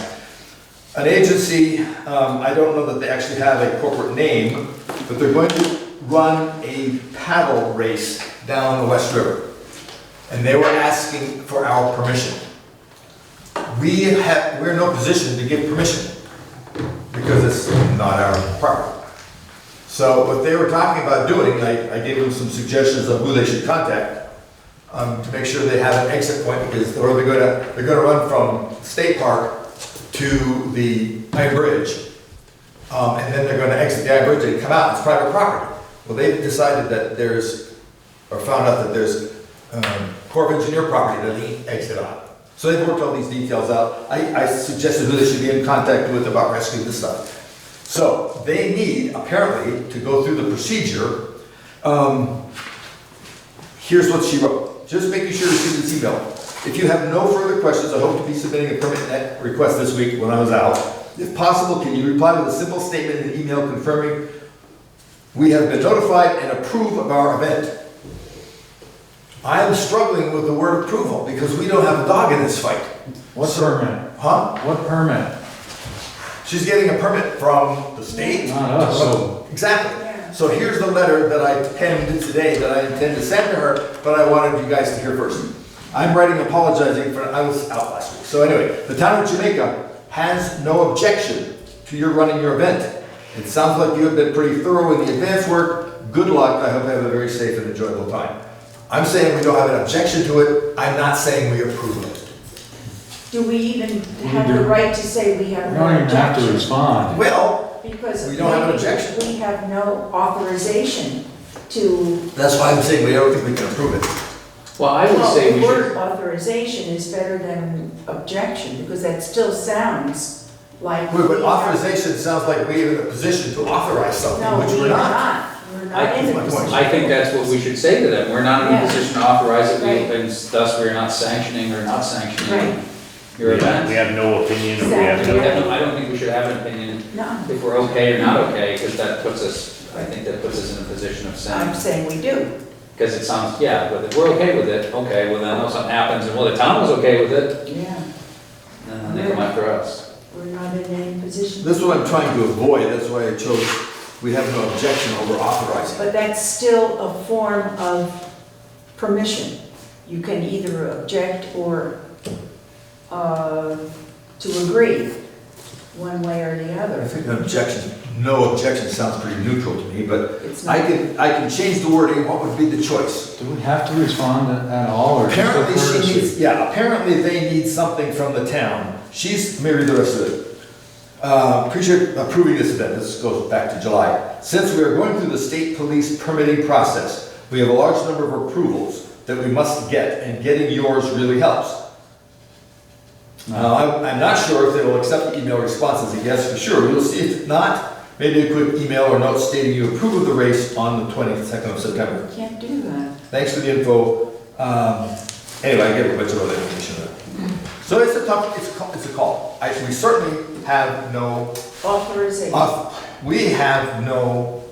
An agency, I don't know that they actually have a corporate name, but they're going to run a paddle race down the West River. And they were asking for our permission. We're in no position to give permission because it's not our property. So what they were talking about doing, I gave them some suggestions of who they should contact to make sure they have an exit point, because they're going to run from State Park to the Iron Bridge, and then they're going to exit the Iron Bridge and come out. It's private property. Well, they decided that found out that there's Corps of Engineer property that they exit on. So they've worked all these details out. I suggested who they should be in contact with about rescuing this stuff. So they need, apparently, to go through the procedure. Here's what she wrote. Just making sure to see this email. If you have no further questions, I hope to be submitting a permit request this week when I was out. If possible, can you reply with a simple statement in an email confirming we have been notified and approve of our event? I'm struggling with the word approval because we don't have a dog in this fight. What permit? Huh? What permit? She's getting a permit from the state. Not us. So Exactly. So here's the letter that I penned today that I intend to send to her, but I wanted you guys to hear first. I'm writing apologizing I was out last week. So anyway, the town of Jamaica has no objection to your running your event. It sounds like you have been pretty thorough in the advance work. Good luck. I hope you have a very safe and enjoyable time. I'm saying we don't have an objection to it. I'm not saying we approve of it. Do we even have the right to say we have we no don't even have to objection? respond. Well, Because we don't have an maybe objection. we have no authorization to. That's why I'm saying we don't think we can approve it. Well, I would Well, say the we word should, authorization is better than objection, because that still sounds like. But we have- authorization sounds like we're in a position to authorize something, No, which we we're are not. not. We're not in a my point. position. I think that's what we should say to them. We're not in a Yeah. position to authorize it, Right. and thus we're not sanctioning or not sanctioning Right. your event. We have no opinion, or we have Exactly. no. I don't think we should have an opinion No, if we're okay or not okay, because that puts us, I think that puts us in a position of I'm saying, saying we do. Because it sounds, yeah, but if we're okay with it, okay, well then if something happens and well, the town was okay with it, Yeah, then they come after us. we're not in any position. This is what I'm trying to avoid, that's why I chose, we have no objection over authorizing. But that's still a form of permission. You can either object or to agree, one way or the I other. think no objection sounds pretty neutral to me, but It's I not, can change the wording, what would be the choice? Do we have to respond at all, or just a Apparently she courtesy? needs, yeah, apparently they need something from the town. Let me read the rest of it. Appreciate approving this event, this goes back to July. Since we are going through the state police permitting process, we have a large number of approvals that we must get, and getting yours really helps. I'm not sure if they will accept the email response as a yes for sure. We'll see. If not, maybe a quick email or note stating you approve of the race on the 22nd of September. can't do that. Thanks for the info. Anyway, I gave a bunch of other information there. So it's a tough, it's a call. We certainly have no, Authorization. we have no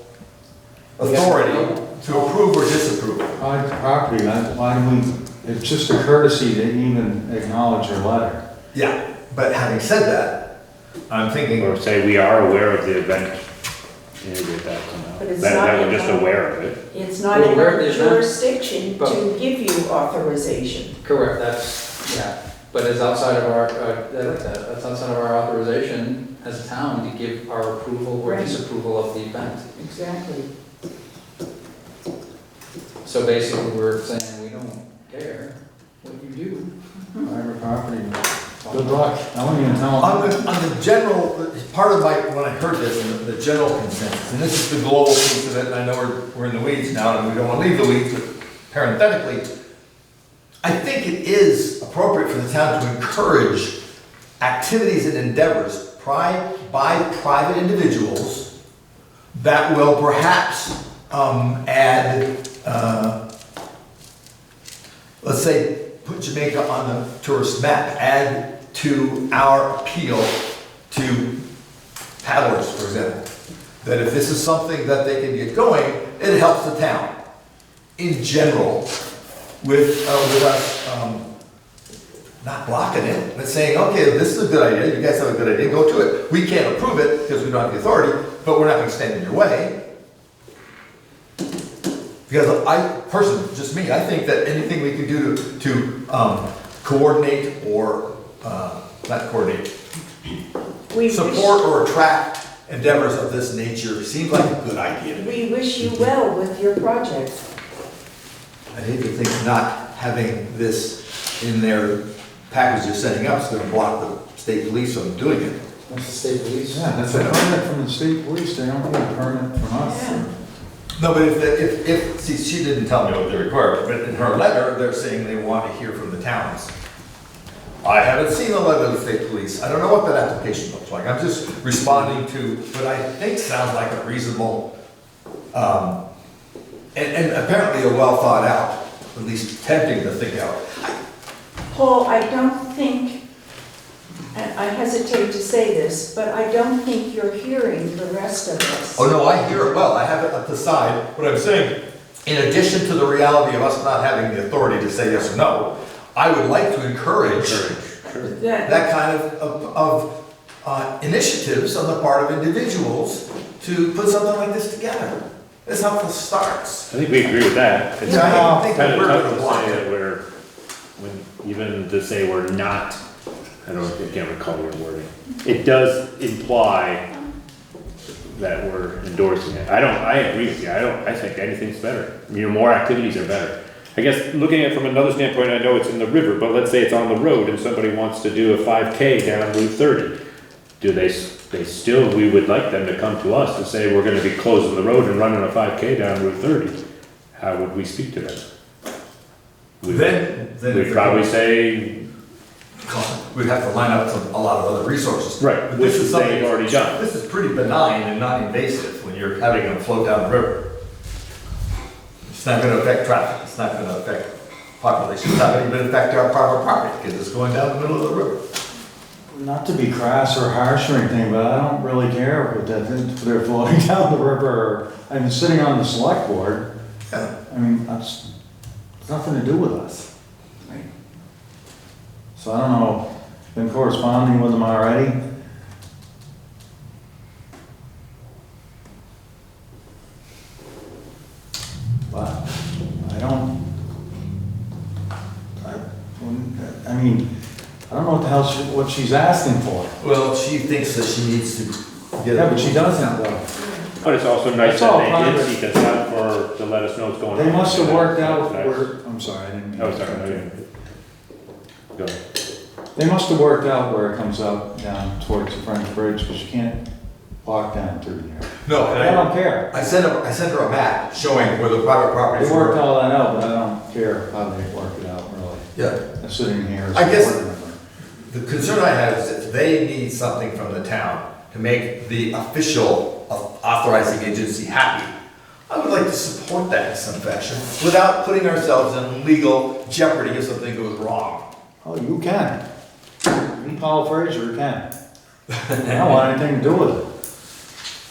authority to approve or disapprove. Private property, why do we, it's just a courtesy to even acknowledge your letter. Yeah, but having said that, I'm thinking, Or say we are aware of the event. Integrate that somehow. But it's That not we're in just our- aware of it. It's not Well, in where our it is not- jurisdiction but- to give you authorization. Correct, yeah, but it's outside of our, that's outside of our authorization as a town to give our approval or Right. disapproval of the event. Exactly. So basically, we're saying we don't care what you do. Private property, good luck. I won't even tell them. on the general, part of when I heard this, and the general consensus, and this is the global piece of it, and I know we're in the weeds now, and we don't want to leave the weeds, but parenthetically, I think it is appropriate for the town to encourage activities and endeavors by private individuals that will perhaps add, let's say, put Jamaica on the tourist map, add to our appeal to paddlers, for example. That if this is something that they can get going, it helps the town in general with us not blocking it, but saying, okay, this is a good idea, you guys have a good idea, go to it. We can't approve it because we don't have the authority, but we're not gonna stand in your way. Because personally, just me, I think that anything we can do to coordinate or, not coordinate, support or attract endeavors of this nature seems like a good idea to me. We wish you well with your project. I hate to think not having this in their package they're setting up is gonna block the state police from doing it. What's the state police? Yeah, that's a permit from the state police, they don't need a permit from us. Yeah. No, but if, see, she didn't tell me what they required, but in her letter, they're saying they want to hear from the towns. I haven't seen the letter of the state police. I don't know what that application looks like. I'm just responding to what I think sounds like a reasonable, and apparently a well thought out, at least tempting to think out. Paul, I don't think, and I hesitate to say this, but I don't think you're hearing the rest of us. Oh, no, I hear it well. I have it at the side. What I'm saying, in addition to the reality of us not having the authority to say yes or no, I would like to encourage that kind of initiatives on the part of individuals to put something like this together. It's how it starts. I think we agree with that. It's Yeah, I think kind of we're tough gonna to block say it. that even to say we're not, I can't recall your wording. It does imply that we're endorsing it. I agree with you. I think anything's better. More activities are better. I guess looking at it from another standpoint, I know it's in the river, but let's say it's on the road and somebody wants to do a 5K down Route 30. Do they still, we would like them to come to us to say we're gonna be closing the road and running a 5K down Route 30. How would we speak to them? We'd probably say, we'd have to line up a lot of other resources. right, But which this is is something they've already done. This is pretty benign and not invasive when you're having them float down the river. It's not gonna affect traffic, it's not gonna affect population, it's not gonna even affect our private property, because it's going down the middle of the river. Not to be crass or harsh or anything, but I don't really care if they're floating down the river. I'm sitting on the select board. Yeah. I mean, that's, it's nothing to do with us. Right. So I don't know, been corresponding with them already? But I don't, I mean, I don't know what the hell what she's asking for. Well, she thinks that she needs to get. Yeah, but she doesn't though. But it's also nice That's all that they private. did seek us out to let us know what's going on. They must have worked out Nice. where, I'm sorry, I didn't mean to Oh, sorry, interrupt no, you. Go ahead. They must have worked out where it comes up down towards the French Bridge, because you can't walk down through there. No, and I don't care. I sent her a map showing where the private They properties worked were. all that out, but I don't care how they work it out, really. Yeah, I'm sitting here as I a guess- board member. the concern I have is that they need something from the town to make the official authorizing agency happy. I would like to support that in some fashion, without putting ourselves in legal jeopardy if something goes wrong. Oh, you can. You, Paul Fraser, can. I don't want anything to do with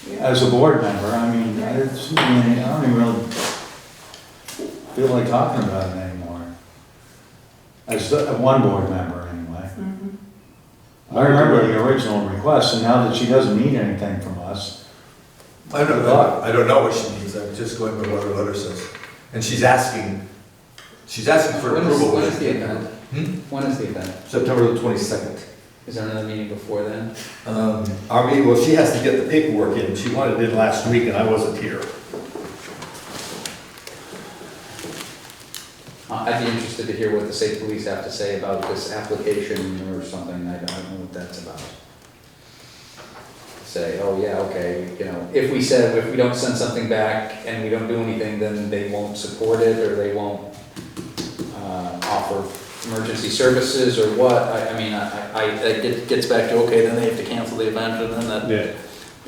it. As a board member, I mean, it's, I don't even really feel like talking about it anymore. As one board member, anyway. I remember the original request, and now that she doesn't need anything from us, I don't know what she needs, I'm just going by what her letter says. And she's asking for When approval. is the event? When is the event? September the 22nd. Is there another meeting before then? Our meeting, well, she has to get the paperwork in, she wanted it in last week and I wasn't here. I'd be interested to hear what the state police have to say about this application or something, I don't know what that's about. Say, oh yeah, okay, you know, if we don't send something back and we don't do anything, then they won't support it, or they won't offer emergency services, or what, I mean, it gets back to, okay, then they have to cancel the event, and then that Yeah.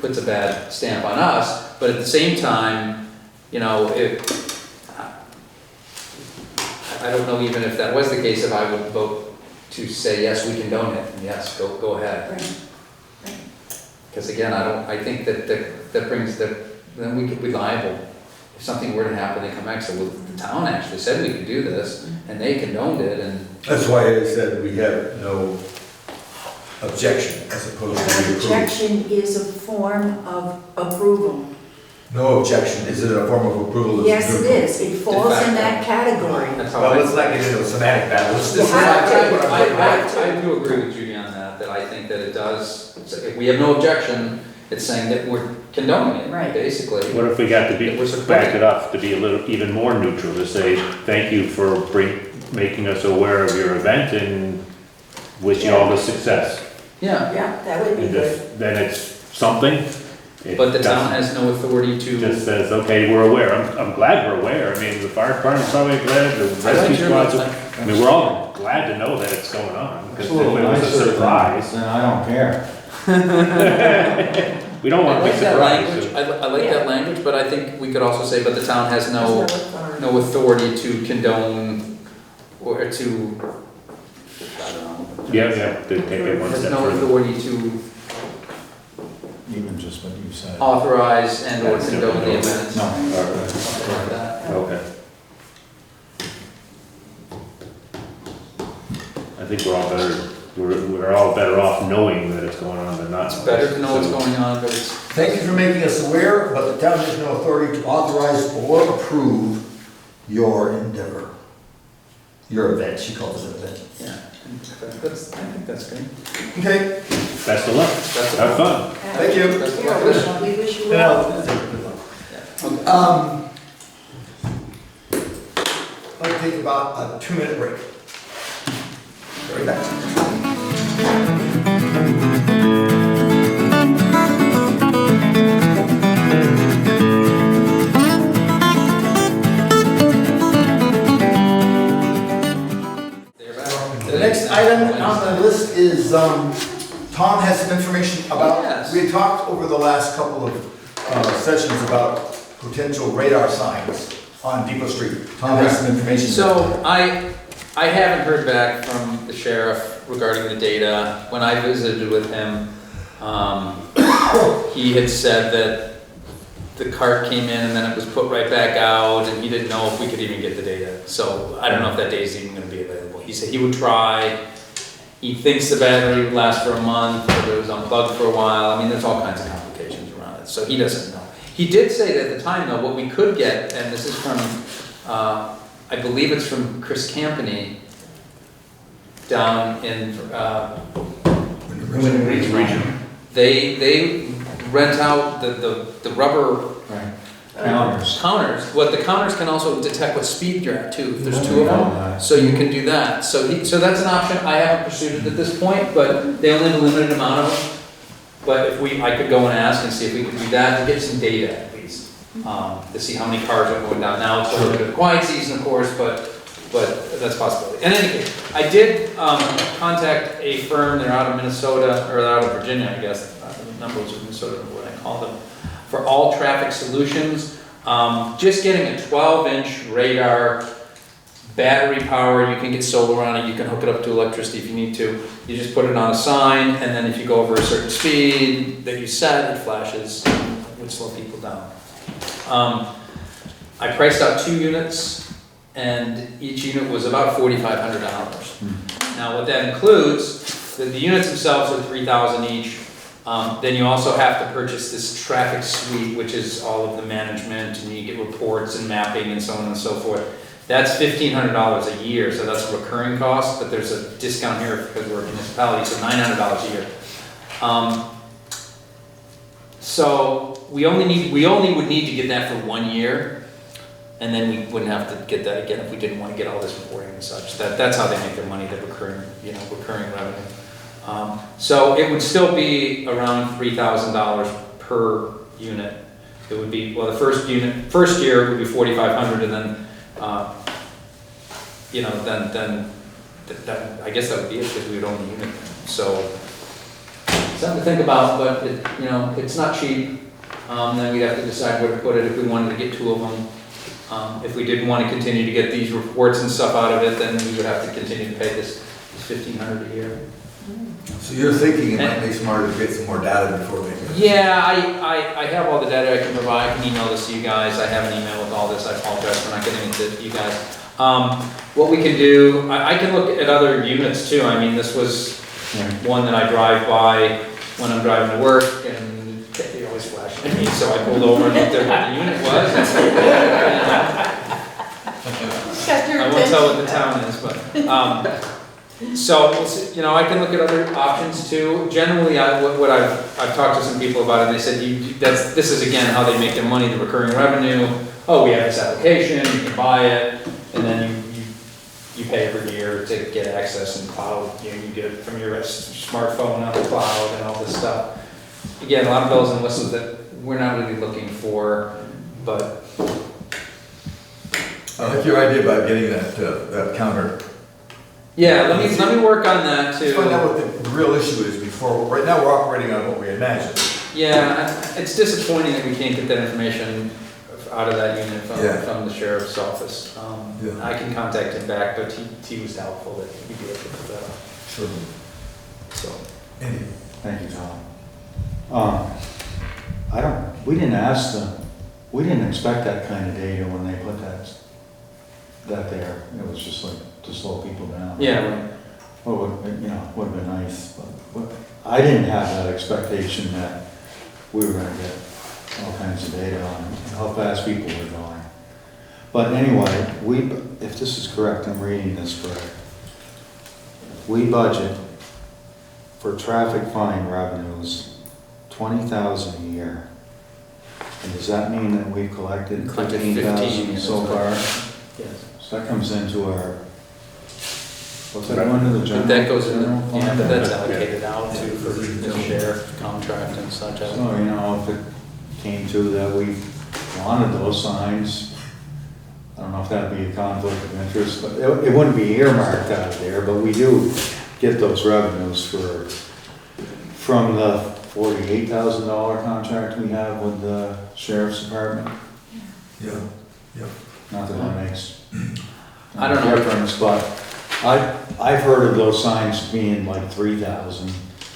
puts a bad stamp on us, but at the same time, you know, I don't know even if that was the case, if I would vote to say, yes, we condone it, and yes, go ahead. Right. Because again, I think that brings then we could be liable. If something were to happen, they come back, so well, the town actually said we could do this, and they condoned it, and. That's why I said we have no objection as opposed to An approval. objection is a form of approval. No objection, is it a form of approval? Yes, it is, it falls in that category. That's how Well, I. let's not get into a semantic battle, let's just. Yeah, I do agree with Judy on that I think that it does, if we have no objection, it's saying that we're condoning it, Right. basically. What if we got to be, We're supporting back it up to be a little, even more neutral, to say, thank you for making us aware of your event and wish you all the success. Yeah, Yeah, that would be And good. if, then it's something. It but the town doesn't- has no authority to. Just says, okay, we're aware, I'm glad we're aware, I mean, the fire department's probably glad, the rescue squads, I mean, we're all glad to know that it's going on, because it's if a it little was a nicer surprise, then I don't care. we don't I want to be like that surprised. language, I like that language, but I think we could also say, but the town has no authority to condone or to, I don't know. Yeah, to take it one Has step no further. authority to Even just what you said. authorize and or condone the event. No. Something like that. Okay. I think we're all better off knowing that it's going on than not. It's better to know what's going on, but it's. Thank you for making us aware, but the town has no authority to authorize or approve your endeavor. Your event, she calls it an event. Yeah, I think that's good. Okay, Best of luck, Best of have fun. thank you. Best of Yeah, luck. we wish you Yeah, well. good luck. Okay. I'll take about a 2-minute break. Right back. The next item on the list is, Tom has some information about, Yes. we had talked over the last couple of sessions about potential radar signs on Depot Street. Tom has some information. So I haven't heard back from the sheriff regarding the data. When I visited with him, he had said that the cart came in and then it was put right back out, and he didn't know if we could even get the data. So I don't know if that day's even gonna be available. He said he would try. He thinks the battery would last for a month, but it was unplugged for a while. I mean, there's all kinds of complications around it, so he doesn't know. He did say that at the time, though, what we could get, and this is from, I believe it's from Chris Campany, down in, they rent out the rubber Right. Counters. counters. What the counters can also detect what speed you're at too, if there's two of them. So you can do that. So that's an option. I haven't pursued it at this point, but they only have a limited amount of them. But if I could go and ask and see if we could do that to get some data at least, to see how many cars are going down. Now it's a little bit of quiet season, of course, but that's a possibility. In any case, I did contact a firm. They're out of Minnesota, or they're out of Virginia, I guess. The numbers of Minnesota, what I call them. For All Traffic Solutions, just getting a 12-inch radar, battery powered, you can get solar on it, you can hook it up to electricity if you need to. You just put it on a sign, and then if you go over a certain speed that you set, it flashes, it would slow people down. I priced out 2 units, and each unit was about $4,500. Now what that includes, the units themselves are $3,000 each. Then you also have to purchase this traffic suite, which is all of the management, and you get reports and mapping and so on and so forth. That's $1,500 a year, so that's a recurring cost, but there's a discount here because we're a municipality, so $900 a year. So we only would need to get that for 1 year, and then we wouldn't have to get that again if we didn't want to get all this reporting and such. That's how they make their money, the recurring revenue. So it would still be around $3,000 per unit. It would be, well, the first year would be $4,500, and then, then I guess that would be it because we would own the unit. So something to think about, but it's not cheap. Then we'd have to decide where to put it if we wanted to get 2 of them. If we didn't want to continue to get these reports and stuff out of it, then we would have to continue to pay this $1,500 a year. So you're thinking it might be smarter to get some more data before making it? Yeah, I have all the data I can provide. I can email this to you guys. I have an email with all this. I apologize for not getting it to you guys. What we can do, I can look at other units too. I mean, this was one that I drive by when I'm driving to work, and they always flash at me, so I pulled over and looked at what the unit was. I won't tell what the town is, but so I can look at other options too. Generally, what I've talked to some people about it. They said this is again how they make their money, the recurring revenue. Oh, we have this application, you can buy it, and then you pay every year to get access and cloud. You get it from your smartphone on the cloud and all this stuff. Again, a lot of bells and whistles that we're not really looking for, but I like your idea about getting that counter. Yeah, let me work on that too. Let's find out what the real issue is before. Right now, we're operating on what we imagined. Yeah, it's disappointing that we can't get that information out of that unit from the sheriff's office. I can contact him back, but he was doubtful that he'd be able to put that up. Sure. So, Andy. Thank you, Tom. We didn't ask them, we didn't expect that kind of data when they put that there. It was just like to slow people down. yeah, right. Well, would have been nice, but I didn't have that expectation that we were gonna get all kinds of data on how fast people were going. But anyway, if this is correct, I'm reading this correct. We budget for traffic fine revenues $20,000 a year. And does that mean that we've collected $15,000 so far? Yes. So that comes into our, what's that going to the general? That goes in, general fund? yeah, but that's allocated out too for the sheriff contract and such. So, if it came to that we wanted those signs, I don't know if that'd be a conflict of interest, but it wouldn't be earmarked out of there, but we do get those revenues from the $48,000 contract we have with the sheriff's department. Yeah. Not that that makes I don't know. difference, but I've heard of those signs being like 3,000.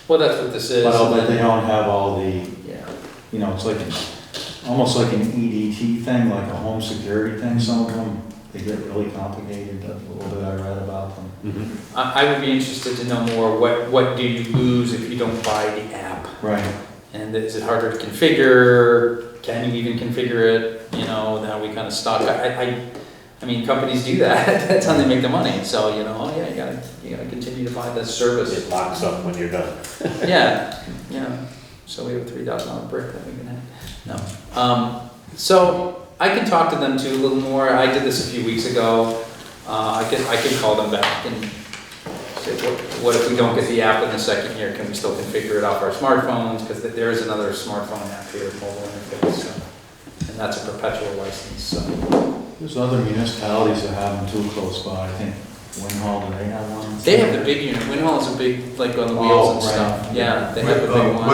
Well, that's what this is. But they don't have all the, Yeah. it's like almost like an EDT thing, like a home security thing, some of them, they get really complicated, a little bit I read about them. Mhm. I would be interested to know more, what do you lose if you don't buy the app? Right. And is it harder to configure? Can you even configure it? You know, now we kind of stuck. I mean, companies do that. That's how they make the money. So, you know, oh yeah, you gotta continue to buy this service. It locks up when you're done. Yeah, so we have a $3,000 brick that we can have. No. So I can talk to them too a little more. I did this a few weeks ago. I can call them back and say, what if we don't get the app in the second year? Can we still configure it off our smartphones? Because there is another smartphone app here, mobile interface, so, and that's a perpetual license. So There's other municipalities that have them too close by, I think Winhall, do they have one? they have the big unit. Winhall is a big, like on the wheels and right. stuff. Yeah, they have the big one.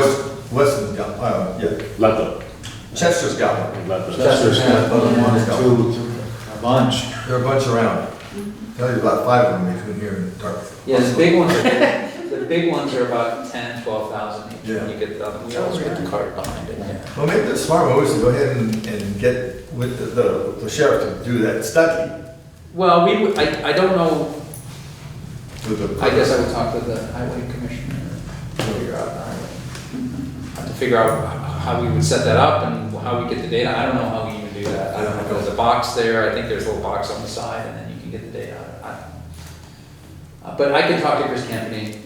Weston's got, yeah, Ludlow. Chester's got one. Ludlow. Chester's got one or two, a bunch. There are a bunch around. Tell you about 5 of them between here and Dartmouth. Yeah, the big ones are about 10, 12,000 each. Yeah. You get the other wheels with the cart behind it, yeah. Well, maybe the smart move is to go ahead and get with the sheriff to do that study. Well, I don't know, With the, I guess I would talk to the highway commissioner, figure out, to figure out how we would set that up and how we get the data. I don't know how we even do that. I don't know if there's a box there. I think there's a little box on the side and then you can get the data. But I can talk to Chris Campany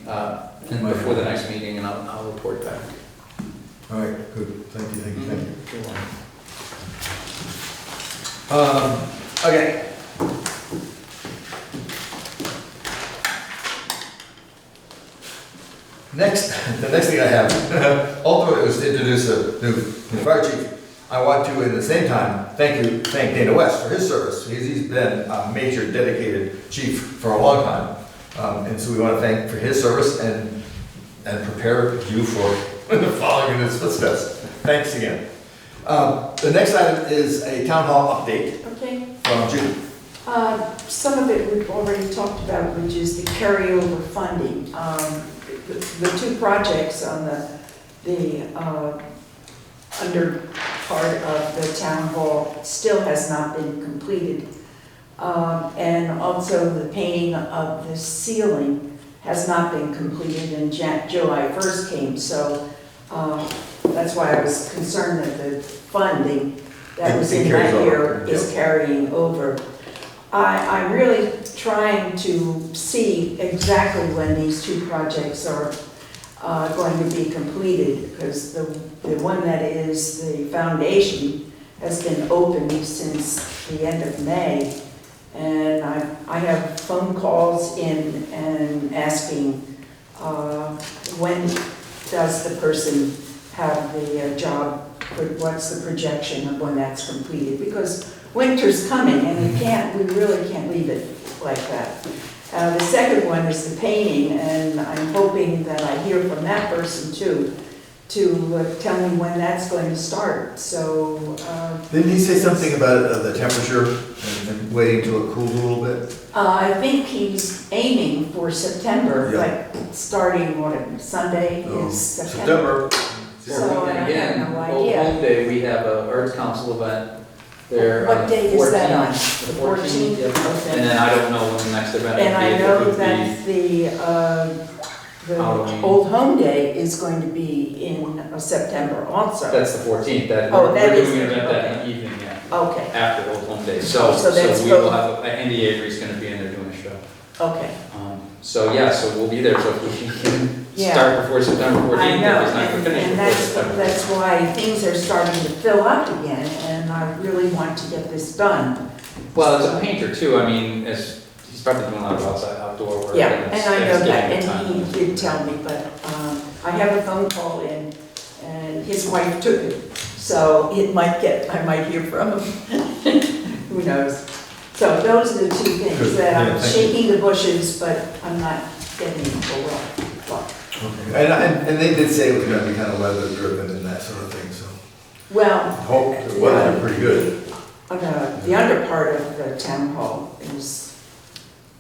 before the next meeting and I'll report back. All right, good. Thank you. Okay. The next thing I have, ultimately was to introduce a new fire chief. I want to, at the same time, thank Dana West for his service. He's been a major dedicated chief for a long time. And so we want to thank for his service and prepare you for following in his footsteps. Thanks again. The next item is a town hall update Okay. from Judy. Some of it we've already talked about, which is the carryover funding. The two projects on the under part of the town hall still has not been completed. And also the painting of the ceiling has not been completed and July 1st came, so that's why I was concerned that the funding that was in that year is carrying over. I'm really trying to see exactly when these two projects are going to be completed, because the one that is the foundation has been open since the end of May. And I have phone calls in and asking, when does the person have the job, what's the projection of when that's completed? Because winter's coming and we really can't leave it like that. The second one is the painting, and I'm hoping that I hear from that person too, to tell me when that's going to start. So Didn't he say something about the temperature and waiting till it cools a little bit? I think he's aiming for September, Yeah. like starting Sunday is September. So I Again, have no Old idea. Home Day, we have a Arts Council event there. What on the date is that on? 14th. The The 14th, 14th? yeah. Okay. And then I don't know when the next event would be. And I It know would that the Halloween. Old Home Day is going to be in September also. That's the 14th, Oh, that we're is doing an the- event that okay. evening, yeah, Okay, after Old Home Day. So So that's we will both. have, Andy Avery's gonna be in there doing a show. okay. So yeah, so we'll be there, so if we can Yeah. start before September 14th. I know, if it's not and finished before September. that's why things are starting to fill up again, and I really want to get this done. Well, as a painter too, I mean, he's probably doing a lot of outdoor work. Yeah, it's- and I know it's that, getting and time. he did tell me, but I have a phone call in, and his wife took it, so I might hear from him. Who knows? So those are the two things Good. that Yeah, I'm thank you. shaking the bushes, but I'm not getting a well. Okay. And they did say it was gonna be kind of weather driven and that sort of thing, so. Well, Hope the weather's pretty good. the under part of the town hall is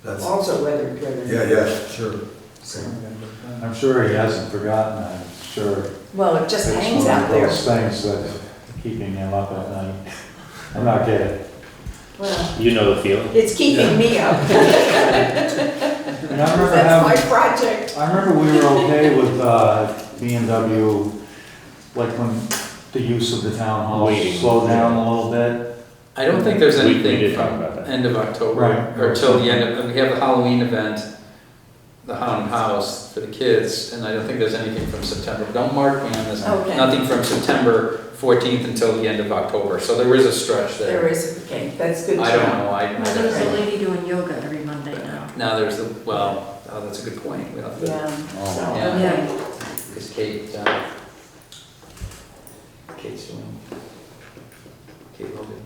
That's, also weather driven. yeah, sure. So, I'm sure he hasn't forgotten that, I'm sure. well, it just It's hangs one out of there. those things that keeping them up at night. I'm not kidding. Well, You know the feeling? it's keeping me up. And I remember That's my having, project. I remember we were okay with B&W, like when the use of the town hall Waiting. slowed down a little bit. I don't think there's We anything did talk from about that. end of October, Right. or till the end of, we have the Halloween event, the haunted house for the kids, and I don't think there's anything from September. Don't mark me on this. Okay. Nothing from September 14th until the end of October, so there is a stretch There there. is, okay, that's good to I don't know. know, Well, there's a lady doing yoga every Monday now. now there's the, well, oh, that's a good point. We don't have to, Yeah, so, Yeah. okay. because Kate's doing, Kate Logan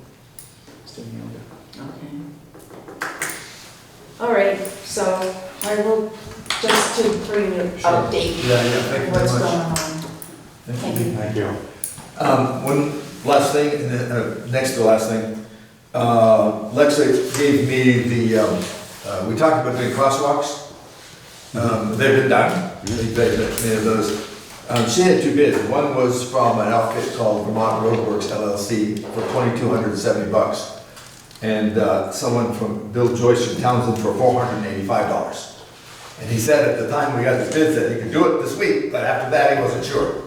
is doing yoga. Okay. All right, so I will, just to bring an update Yeah, thank you of very what's much. going on. Thank you. Thank you. One last thing, and then, next to the last thing, Lexa gave me we talked about doing crosswalks. They've been done, they made those. She had two bids, one was from an outfit called Vermont Roadworks LLC for $2,270. And someone from Bill Joyce from Townsend for $485. And he said at the time we got the bids that he could do it this week, but after that he wasn't sure.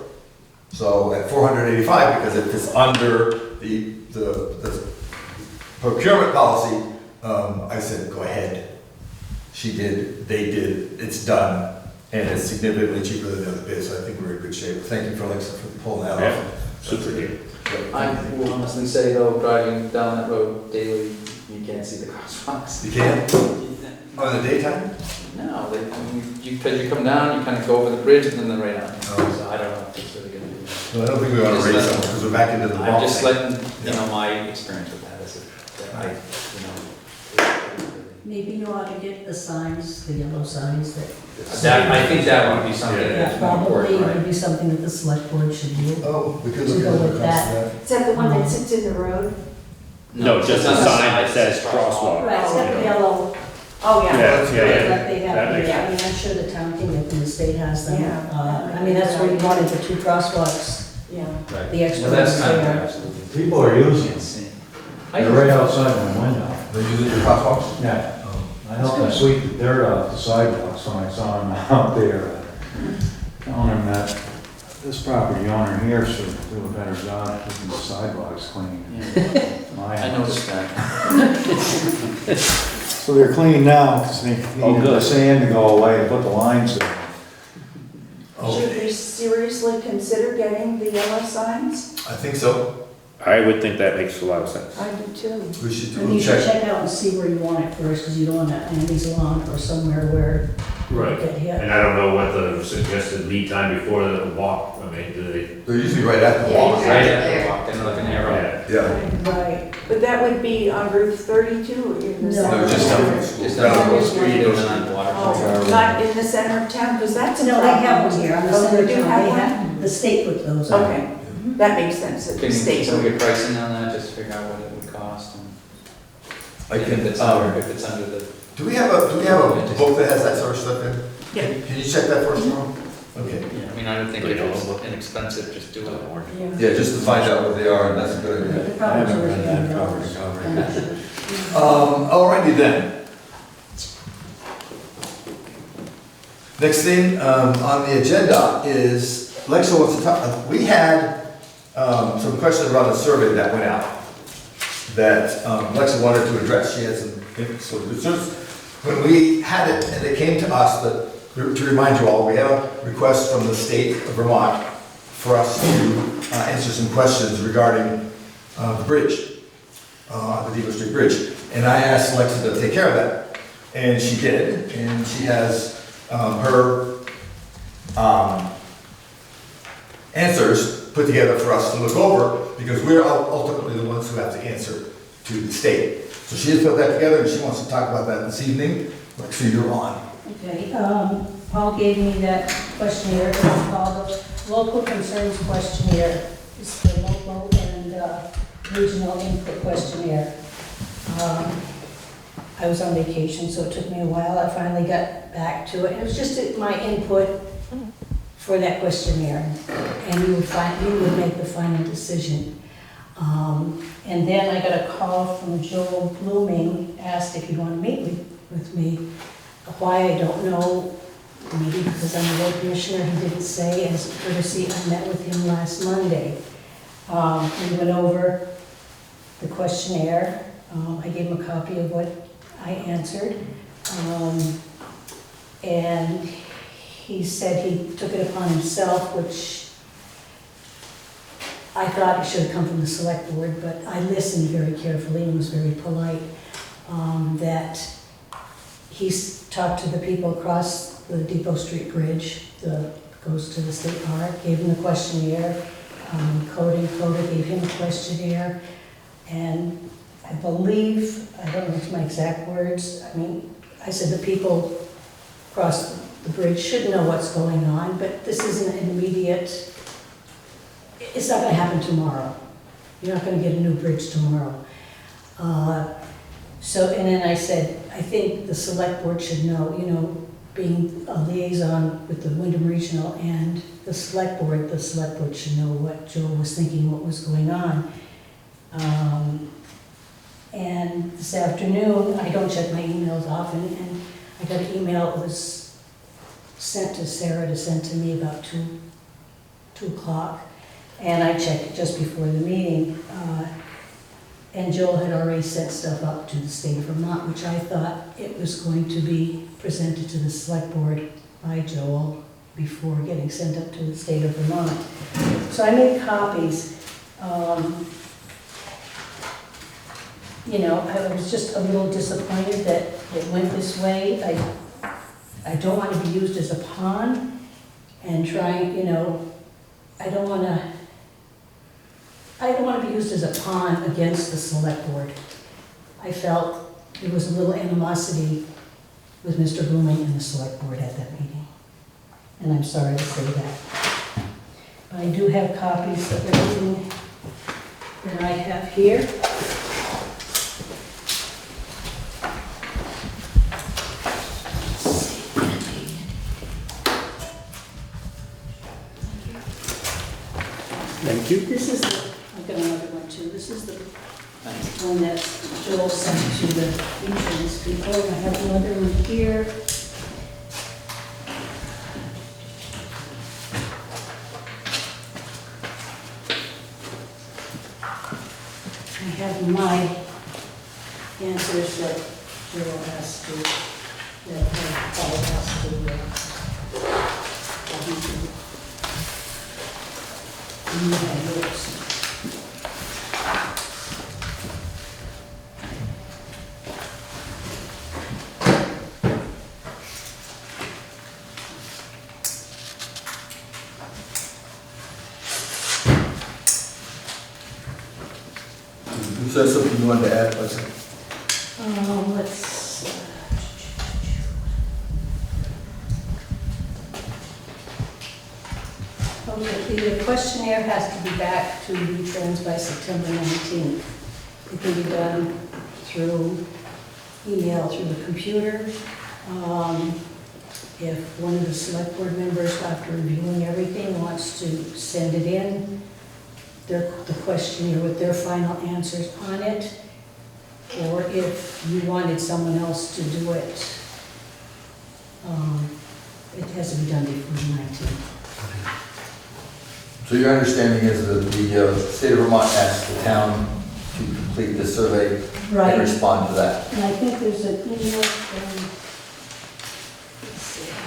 So at $485, because if it's under the procurement policy, I said, go ahead. She did, they did, it's done, and it's significantly cheaper than the other bids, so I think we're in good shape. Thank you for Alexa for pulling that Yeah, off. super deal. I will honestly say though, driving down that road daily, you can't see the crosswalks. You can? Oh, in the daytime? No, they, I mean, because you come down, you kind of go over the bridge and then they're right on. Oh. So I don't know if it's really gonna be. No, I don't think we want to Just raise let- them, because we're back into the I'm wrong just thing. letting, Yeah. my experience with that is that I, Maybe you ought to get the signs, the yellow signs that. that, I think that would be something Yeah, that's more probably important, would right? be something that the select board should do. Oh, we could To look go at with it. that. Is that the one that sits in the road? No, just a on the sign side that says says crosswalk. Right, it's got the yellow, Oh, yeah. Yeah, yeah, that yeah. they That have, makes I mean, I'm sure the town can get them, the state has them. Yeah. I mean, that's where you wanted the two crosswalks, Yeah. Right. the extra Well, that's ones kind of there. absolutely. People are using it. Insane. They're right outside my window. They're using the crosswalks? Yeah. I helped them sweep the dirt off the sidewalks when I saw him out there. Telling him that this property owner here should do a better job keeping the sidewalks clean. My I house. noticed that. So they're clean now because they Oh, needed the good. sand to go away to put the lines in. Should we seriously consider getting the yellow signs? I think so. I would think that makes a lot of sense. I do too. We should And you should check. check out and see where you want it first, because you don't want that Andy's lawn or somewhere where you get hit. And I don't know what the suggested lead time before the walk, I mean, do they? They're usually right at the wall. Right at the walk, and like an arrow. Yeah. Right, but that would be on Route 32 in the No. center. No, just down. Just down the street and then on Water. Oh, not in the center of town, because that's a No, problem. they have one here, on the Oh, center they do town, have they one? have, the state put those on. Okay, that makes sense, at the Can state. we get pricing on that, just to figure out what it would cost? And I if can, it's under, if it's under the, do we have a book that has that sort of stuff in? Yeah. Can you check that for us tomorrow? Okay. yeah, I mean, I don't think if it's inexpensive, just do it. Yeah. Yeah, just to find out what they are, and that's a good idea. The I problems haven't are read that cover to cover. Alrighty then. Next thing on the agenda is, Lexa wants to talk, we had some questions about a survey that went out that Lexa wanted to address. She had some concerns. When we had it, and it came to us, that, to remind you all, we have a request from the state of Vermont for us to answer some questions regarding the bridge, the Depot Street Bridge. And I asked Lexa to take care of that, and she did, and she has her answers put together for us to look over, because we're ultimately the ones who have to answer to the state. So she has put that together, and she wants to talk about that this evening. Lexa, you're on. Okay, Paul gave me that questionnaire, it's called the Local Concerns Questionnaire. It's the local and regional input questionnaire. I was on vacation, so it took me a while. I finally got back to it. It was just my input for that questionnaire, and you would make the final decision. And then I got a call from Joel Blooming, asked if he'd want to meet with me. Why, I don't know, maybe because I'm a road commissioner, he didn't say. As a courtesy, I met with him last Monday. We went over the questionnaire. I gave him a copy of what I answered. And he said he took it upon himself, which I thought it should have come from the select board, but I listened very carefully and was very polite, that he's talked to the people across the Depot Street Bridge, goes to the state park, gave him the questionnaire, Cody gave him a questionnaire, and I believe, I don't know if it's my exact words, I mean, I said the people across the bridge should know what's going on, but this isn't an immediate, it's not gonna happen tomorrow. You're not gonna get a new bridge tomorrow. And then I said, I think the select board should know, you know, being a liaison with the Wyndham Regional and the select board should know what Joel was thinking, what was going on. And this afternoon, I don't check my emails often, and I got an email that was sent to Sarah to send to me about 2 o'clock. And I checked it just before the meeting, and Joel had already sent stuff up to the state of Vermont, which I thought it was going to be presented to the select board by Joel before getting sent up to the state of Vermont. So I made copies. You know, I was just a little disappointed that it went this way. I don't want to be used as a pawn and trying, you know, I don't want to be used as a pawn against the select board. I felt there was a little animosity with Mr. Blooming and the select board at that meeting. And I'm sorry to say that. But I do have copies of everything that I have here. Thank you. This is I've got another one too. This is the one that Joel sent to the insurance people. I have another one here. I have my answers that Joel has to, that Paul has to, you have yours. Is there something you wanted to add, Leslie? Okay, the questionnaire has to be back to V-Trans by September 19th. It can be done through email, through the computer. If one of the select board members, after reviewing everything, wants to send it in, the questionnaire with their final answers on it, or if you wanted someone else to do it, it has to be done before the 19th. So your understanding is that the state of Vermont asked the town to complete the survey and respond to that. And I think there's an email from, let's see here.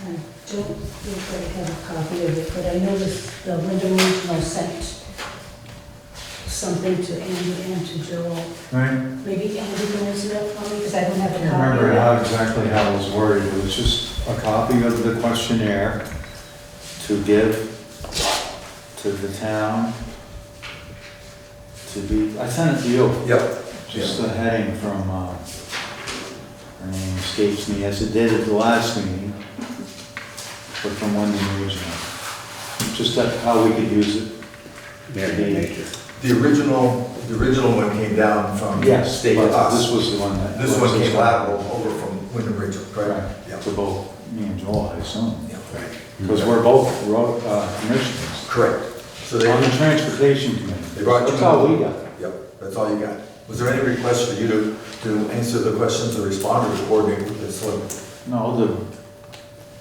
I don't think I have a copy of it, but I noticed the Wyndham Regional sent something to Andy and to Joel. Right? Maybe Andy can answer that for me, because I don't have I a can't copy of remember it. how exactly how it was worded. It was just a copy of the questionnaire to give to the town to be, I sent it to you. Yep. Just a heading from her name escapes me, as it did at the last meeting, but from one regional. Just that how we could use it. The original one came down from Yes, state to but us. this was the one that. This one came lateral over from Wyndham Regional, correct? Right, Yeah. to both me and Joel, I assume. Yeah, right. Because we're both road commissioners. Correct. So they, On the transportation committee. They brought you- That's all we got. yep, that's all you got. Was there any request for you to answer the questions or respond or to coordinate with this one? No,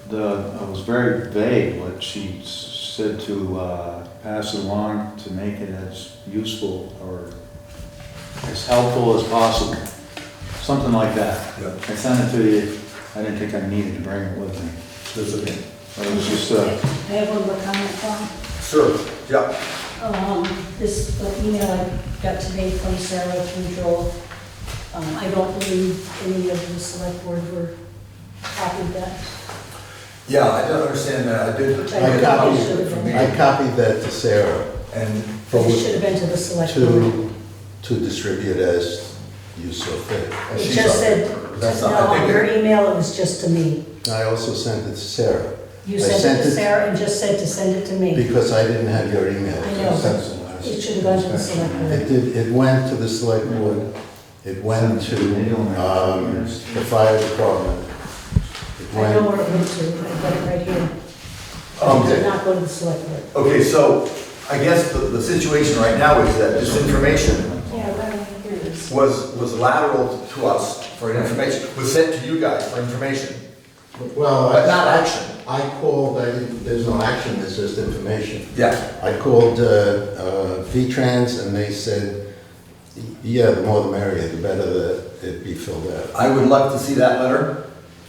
it was very vague what she said to pass it along to make it as useful or as helpful as possible. Something like that. Yeah. I sent it to you. I didn't think I needed to bring it with me. That's okay. But it was just, I have one more comment, Tom. Sure, yeah. This email I got today from Sarah from Joel, I don't believe any of the select board were copied that. Yeah, I don't understand that. I did. I copied that to Sarah And It should have been to the select board. to distribute as you saw fit. and It she's just up said, there. That's no, not, I on think her it- email, it was just to me. I also sent it to Sarah. You I sent sent it to it- Sarah and just said to send it to me. Because I didn't have your email. I know, but it should have gone to the select board. It did, it went to the select board, it went to the fire department. It I know went, where it went to, I got it right here. It Okay. did not go to the select board. Okay, so I guess the situation right now is that this information Yeah, right here it is. was lateral to us for information, was sent to you guys for information, well, but not action. I called, there's no action, it's just information. Yeah, I called V-Trans and they said, yeah, the more the merrier, the better that it be filled out. I would love to see that letter.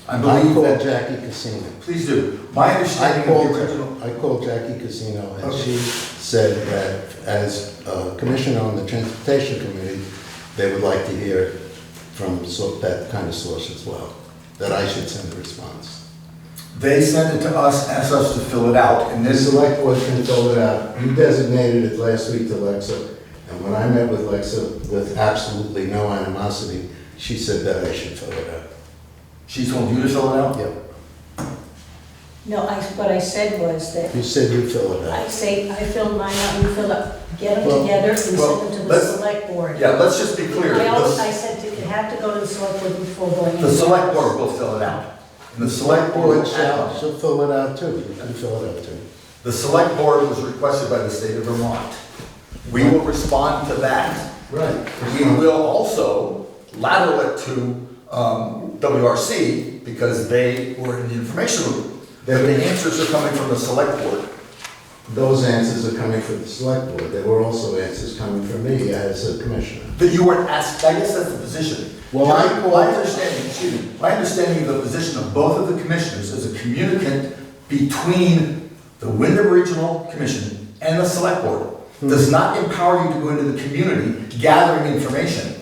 I I believe called that, Jackie Casino. please do. My understanding of the original, I called Jackie Casino and Okay. she said that as commissioner on the transportation committee, they would like to hear from that kind of source as well, that I should send a response. they sent it to us, asked us to fill it out, and The this, select board can fill it out. You designated it last week to Lexa, and when I met with Lexa with absolutely no animosity, she said that I should fill it out. she told you to fill it out? Yep. No, what I said was that, You said you'd fill it I out. say, I filled mine out, you fill up, get them Well- together and send well, them to the let's- select board. Yeah, let's just be clear. I said it have to go to the select board before going in. The select board will fill it out. And the select board will act. She'll fill it out too. You can fill it out too. The select board was requested by the state of Vermont. We will respond to that. Right. We will also lateral it to WRC because they were in the information room. But the answers are coming from the select board. Those answers are coming from the select board. There were also answers coming from me as a commissioner. But you weren't asked, I guess that's the position. Well, My understanding, excuse me, my understanding of the position of both of the commissioners is a communicant between the Wyndham Regional Commission and the select board. Does not empower you to go into the community gathering information.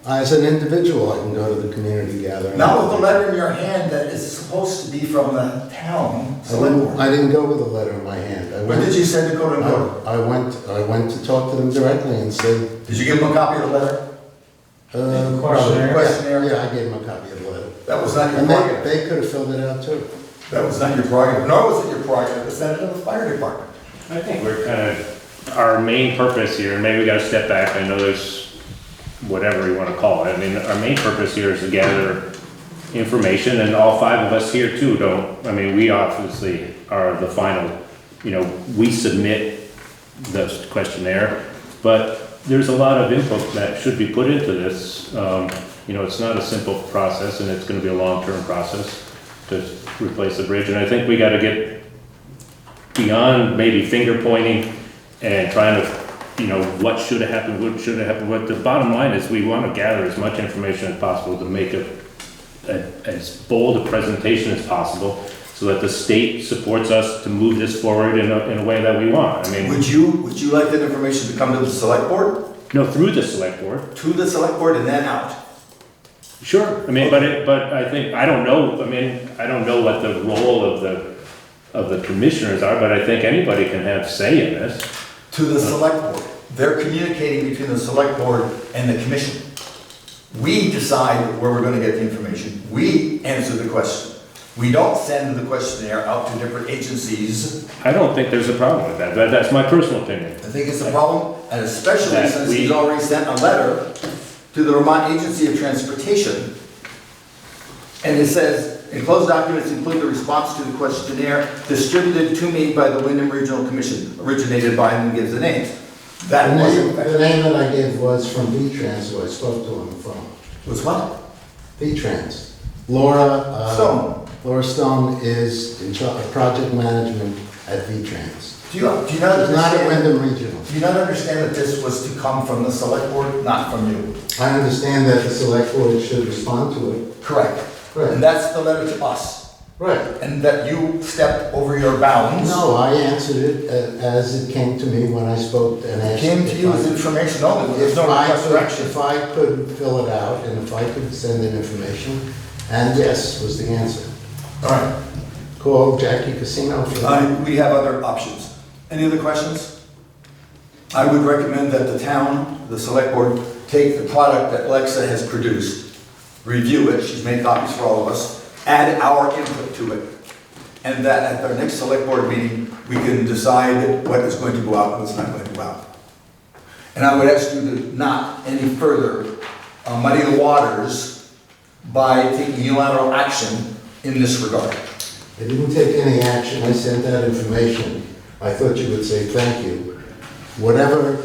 As an individual, I can go to the community gathering. Not with the letter in your hand that is supposed to be from the town select board. I didn't go with a letter in my hand. What did you say to go to go? I went to talk to them directly and said, Did you give them a copy of the letter? Questionnaire? Questionnaire? Yeah, I gave them a copy of the letter. That was not your And prerogative. they could have filled it out too. That was not your prerogative, nor was it your prerogative to send it to the fire department. I think we're kind of, our main purpose here, and maybe we gotta step back, I know there's whatever you wanna call it, I mean, our main purpose here is to gather information, and all five of us here too don't, I mean, we obviously are the final, you know, we submit the questionnaire, but there's a lot of input that should be put into this. You know, it's not a simple process, and it's gonna be a long-term process to replace the bridge, and I think we gotta get beyond maybe finger pointing and trying to, you know, what should have happened, what should have happened. What the bottom line is, we want to gather as much information as possible to make as bold a presentation as possible so that the state supports us to move this forward in a way that we want. I mean, Would you like that information to come to the select board, no, through the select board. to the select board, and then out? Sure. I mean, but I think, I don't know, I mean, I don't know what the role of the commissioners are, but I think anybody can have say in this. To the select board. They're communicating between the select board and the commission. We decide where we're gonna get the information. We answer the question. We don't send the questionnaire out to different agencies. I don't think there's a problem with that, but that's my personal opinion. I think it's a problem, and especially That since we- he's already sent a letter to the Vermont Agency of Transportation. And it says, enclosed documents include the response to the questionnaire distributed to me by the Wyndham Regional Commission, originated by, and gives the names. That wasn't, The name that I gave was from V-Trans, who I spoke to on the phone. was what? V-Trans. Laura. Stone. Laura Stone is in charge of project management at V-Trans. Do you not It's not at understand? Wyndham Regional. Do you not understand that this was to come from the select board, not from you? I understand that the select board should respond to it. Correct. And Right. that's the letter to us. Right. And that you stepped over your bounds. No, I answered it as it came to me when I spoke and It asked. came to you as information only, there's no request for action. If I could fill it out and if I could send in information, and yes was the answer. All right. Call Jackie Casino for that. We have other options. Any other questions? I would recommend that the town, the select board, take the product that Alexa has produced, review it, she's made copies for all of us, add our input to it, and that at our next select board meeting, we can decide what is going to go out and what's not going to go out. And I would ask you to not any further muddy the waters by taking unilateral action in this regard. I didn't take any action, I sent out information. I thought you would say thank you. Whatever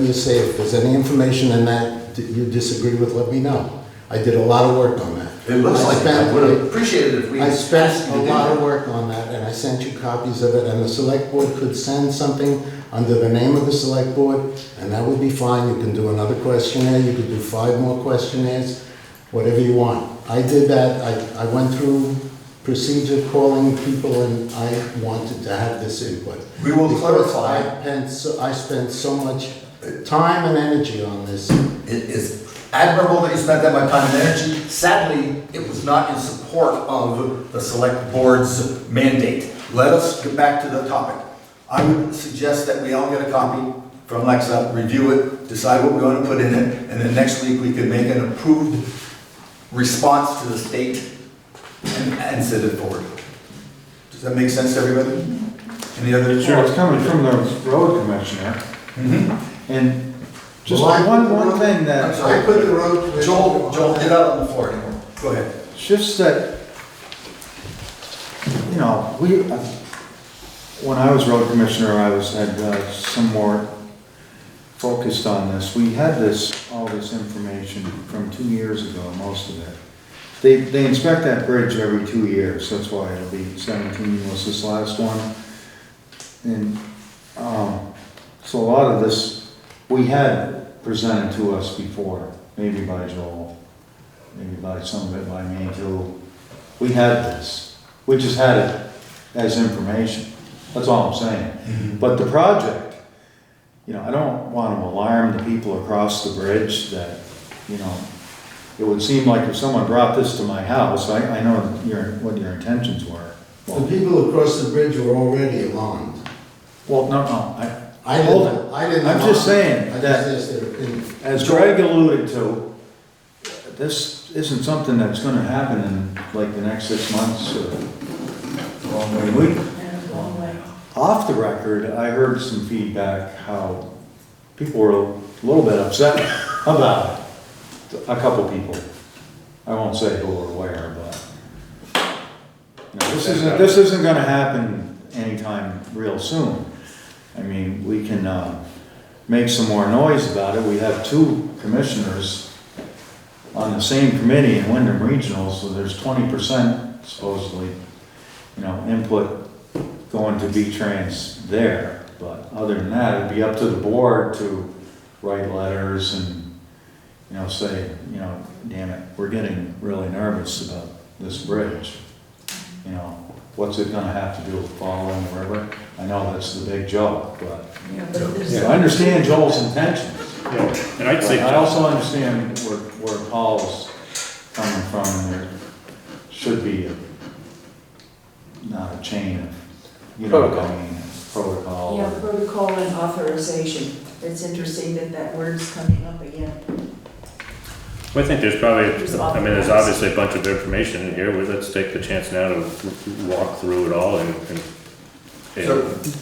you say, if there's any information in that you disagree with, let me know. I did a lot of work on that. It looks like I would have appreciated it if we I asked spent you a to do lot of that. work on that, and I sent you copies of it, and the select board could send something under the name of the select board, and that would be fine. You can do another questionnaire, you could do 5 more questionnaires, whatever you want. I did that, I went through procedure calling people, and I wanted to have this input. We will Because clarify. I spent so much time and energy on this. It is admirable that you spent that much time and energy. Sadly, it was not in support of the select board's mandate. Let us get back to the topic. I would suggest that we all get a copy from Alexa, review it, decide what we want to put in it, and then next week we can make an approved response to the state and send it forward. Does that make sense to everybody? Any other? Sure, it's coming from the road commissioner, Mhm. and just Well, I put the one road- thing I'm that, sorry. I put the road. Joel, get out on the floor anymore. Go ahead. just that, you know, when I was road commissioner, I had some more focused on this. We had all this information from 2 years ago, most of it. They inspect that bridge every 2 years, that's why it'll be 17 was this last one. And, so a lot of this, we had presented to us before, maybe by Joel, maybe by some of it by me too. We had this, we just had it as information, that's all I'm saying. But the project, you know, I don't want to alarm the people across the bridge that, you know, it would seem like if someone brought this to my house, I know what your intentions were. The people across the bridge were already alarmed. Well, no, I hold didn't. it. I didn't. I'm just saying I just that- asked their opinion. As Greg alluded to, this isn't something that's gonna happen in like the next 6 months or, off the record, I heard some feedback how people were a little bit upset about it. A couple people. I won't say who or where, but you know, this isn't gonna happen anytime real soon. I mean, we can make some more noise about it. We have 2 commissioners on the same committee in Wyndham Regional, so there's 20% supposedly, you know, input going to V-Trans there. But other than that, it'd be up to the board to write letters and, you know, say, you know, damn it, we're getting really nervous about this bridge. You know, what's it gonna have to do with following the river? I know that's the big joke, but I understand Joel's intentions. Yeah, and I'd say, But I also understand where Paul's coming from, and there should be not a chain of, you know what I mean, protocol. Yeah, protocol and authorization. It's interesting that word's coming up again. Well, I think there's probably, There's I mean, there's obviously a bunch of information in here, well, let's take the chance now to walk through it all and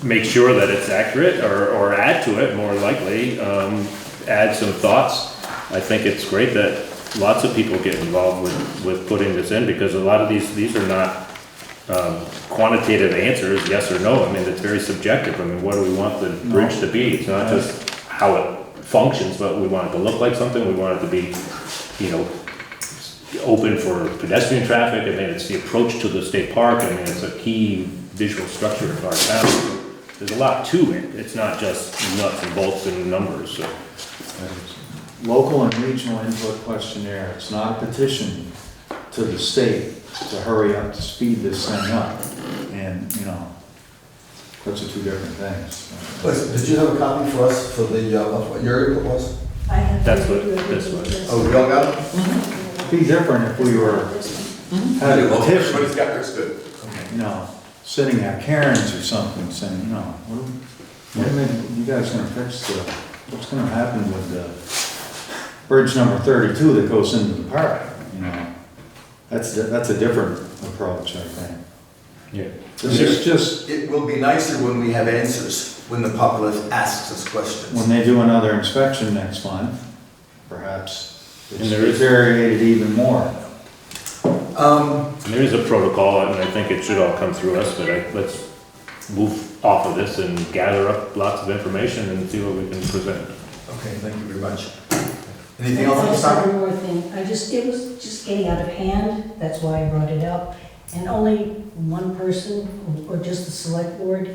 make sure that it's accurate, or add to it, more likely, add some thoughts. I think it's great that lots of people get involved with putting this in, because a lot of these are not quantitative answers, yes or no. I mean, it's very subjective. I mean, what do we want the bridge to be? It's not just how it functions, but we want it to look like something. We want it to be, you know, open for pedestrian traffic. I mean, it's the approach to the state park. I mean, it's a key visual structure of our town. There's a lot to it. It's not just nuts and bolts and numbers, so. Local and regional input questionnaire, it's not a petition to the state to hurry up, to speed this thing up. And, you know, those are two different things. Listen, did you have a copy for us for the, of what your input was? I have. That's what this was. Oh, we all got it? It'd be different if we were, had a petition, Everybody's got theirs, good. you know, sitting at Karen's or something, saying, you know, what are you guys gonna fix the, what's gonna happen with the bridge number 32 that goes into the park, you know? That's a different approach, I think. Yeah. This is just, It will be nicer when we have answers, when the populace asks us questions. when they do another inspection next month, perhaps And it's there is- deteriorated even more. And there is a protocol, and I think it should all come through us, but let's move off of this and gather up lots of information and see what we can present. Okay, thank you very much. Anything else on this Just topic? one more thing, it was just getting out of hand, that's why I brought it up. And only one person, or just the select board,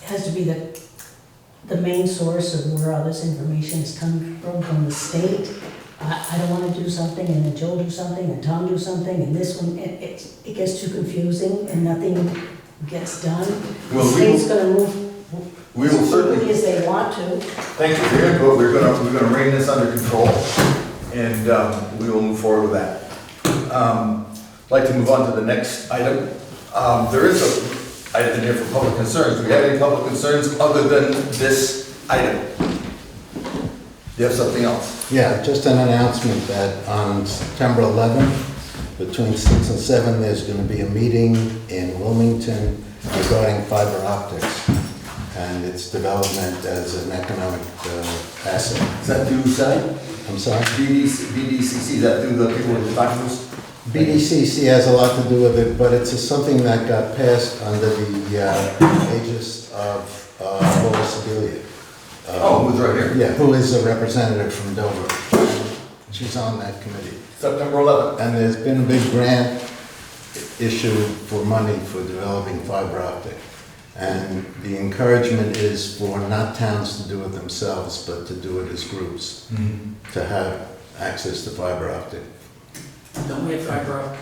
has to be the main source of where all this information is coming from the state. I don't wanna do something, and then Joe do something, and Tom do something, and this one, it gets too confusing, and nothing gets done. The Well, state's gonna move We will as quickly certainly, as they want to. thank you for your input, we're gonna rein this under control, and we will move forward with that. I'd like to move on to the next item. There is a item in here for public concerns. Do we have any public concerns other than this item? Do you have something else? Yeah, just an announcement that on September 11th, between 6 and 7, there's going to be a meeting in Wilmington regarding fiber optics and its development as an economic asset. Is that through SED? I'm sorry? BDCC, is that through the people with the doctors? BDCC has a lot to do with it, but it's something that got passed under the aegis of Lois Adelia. Oh, who's right here? Yeah, who is a representative from Dover. She's on that committee. September 11th. And there's been a big grant issued for money for developing fiber optic. And the encouragement is for not towns to do it themselves, but to do it as groups, to have access to fiber optic. Don't we have fiber optic?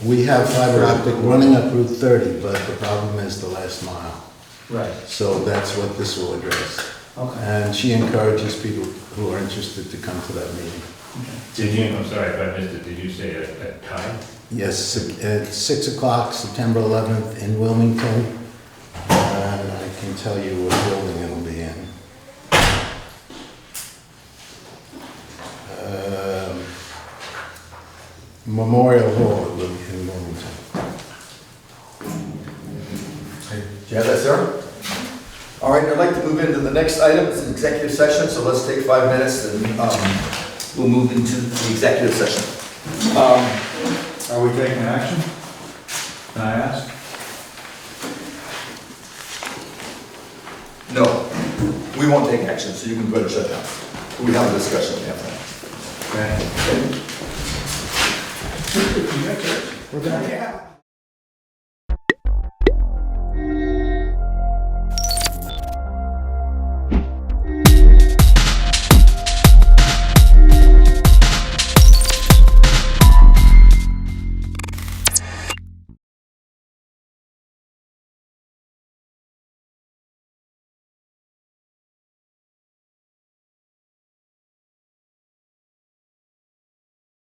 We have fiber optic running up Route 30, but the problem is the last mile. Right. So that's what this will address. Okay. And she encourages people who are interested to come to that meeting. Did you, I'm sorry if I missed it, did you say a time? Yes, at 6 o'clock, September 11th in Wilmington. And I can tell you what building it'll be in. Memorial Hall in Wilmington. Do you have that, Sarah? All right, I'd like to move into the next item. It's an executive session, so let's take 5 minutes and we'll move into the executive session. Are we taking action? Can I ask? No, we won't take action, so you can go ahead and shut down. We have a discussion we have to have. Okay. We're gonna have.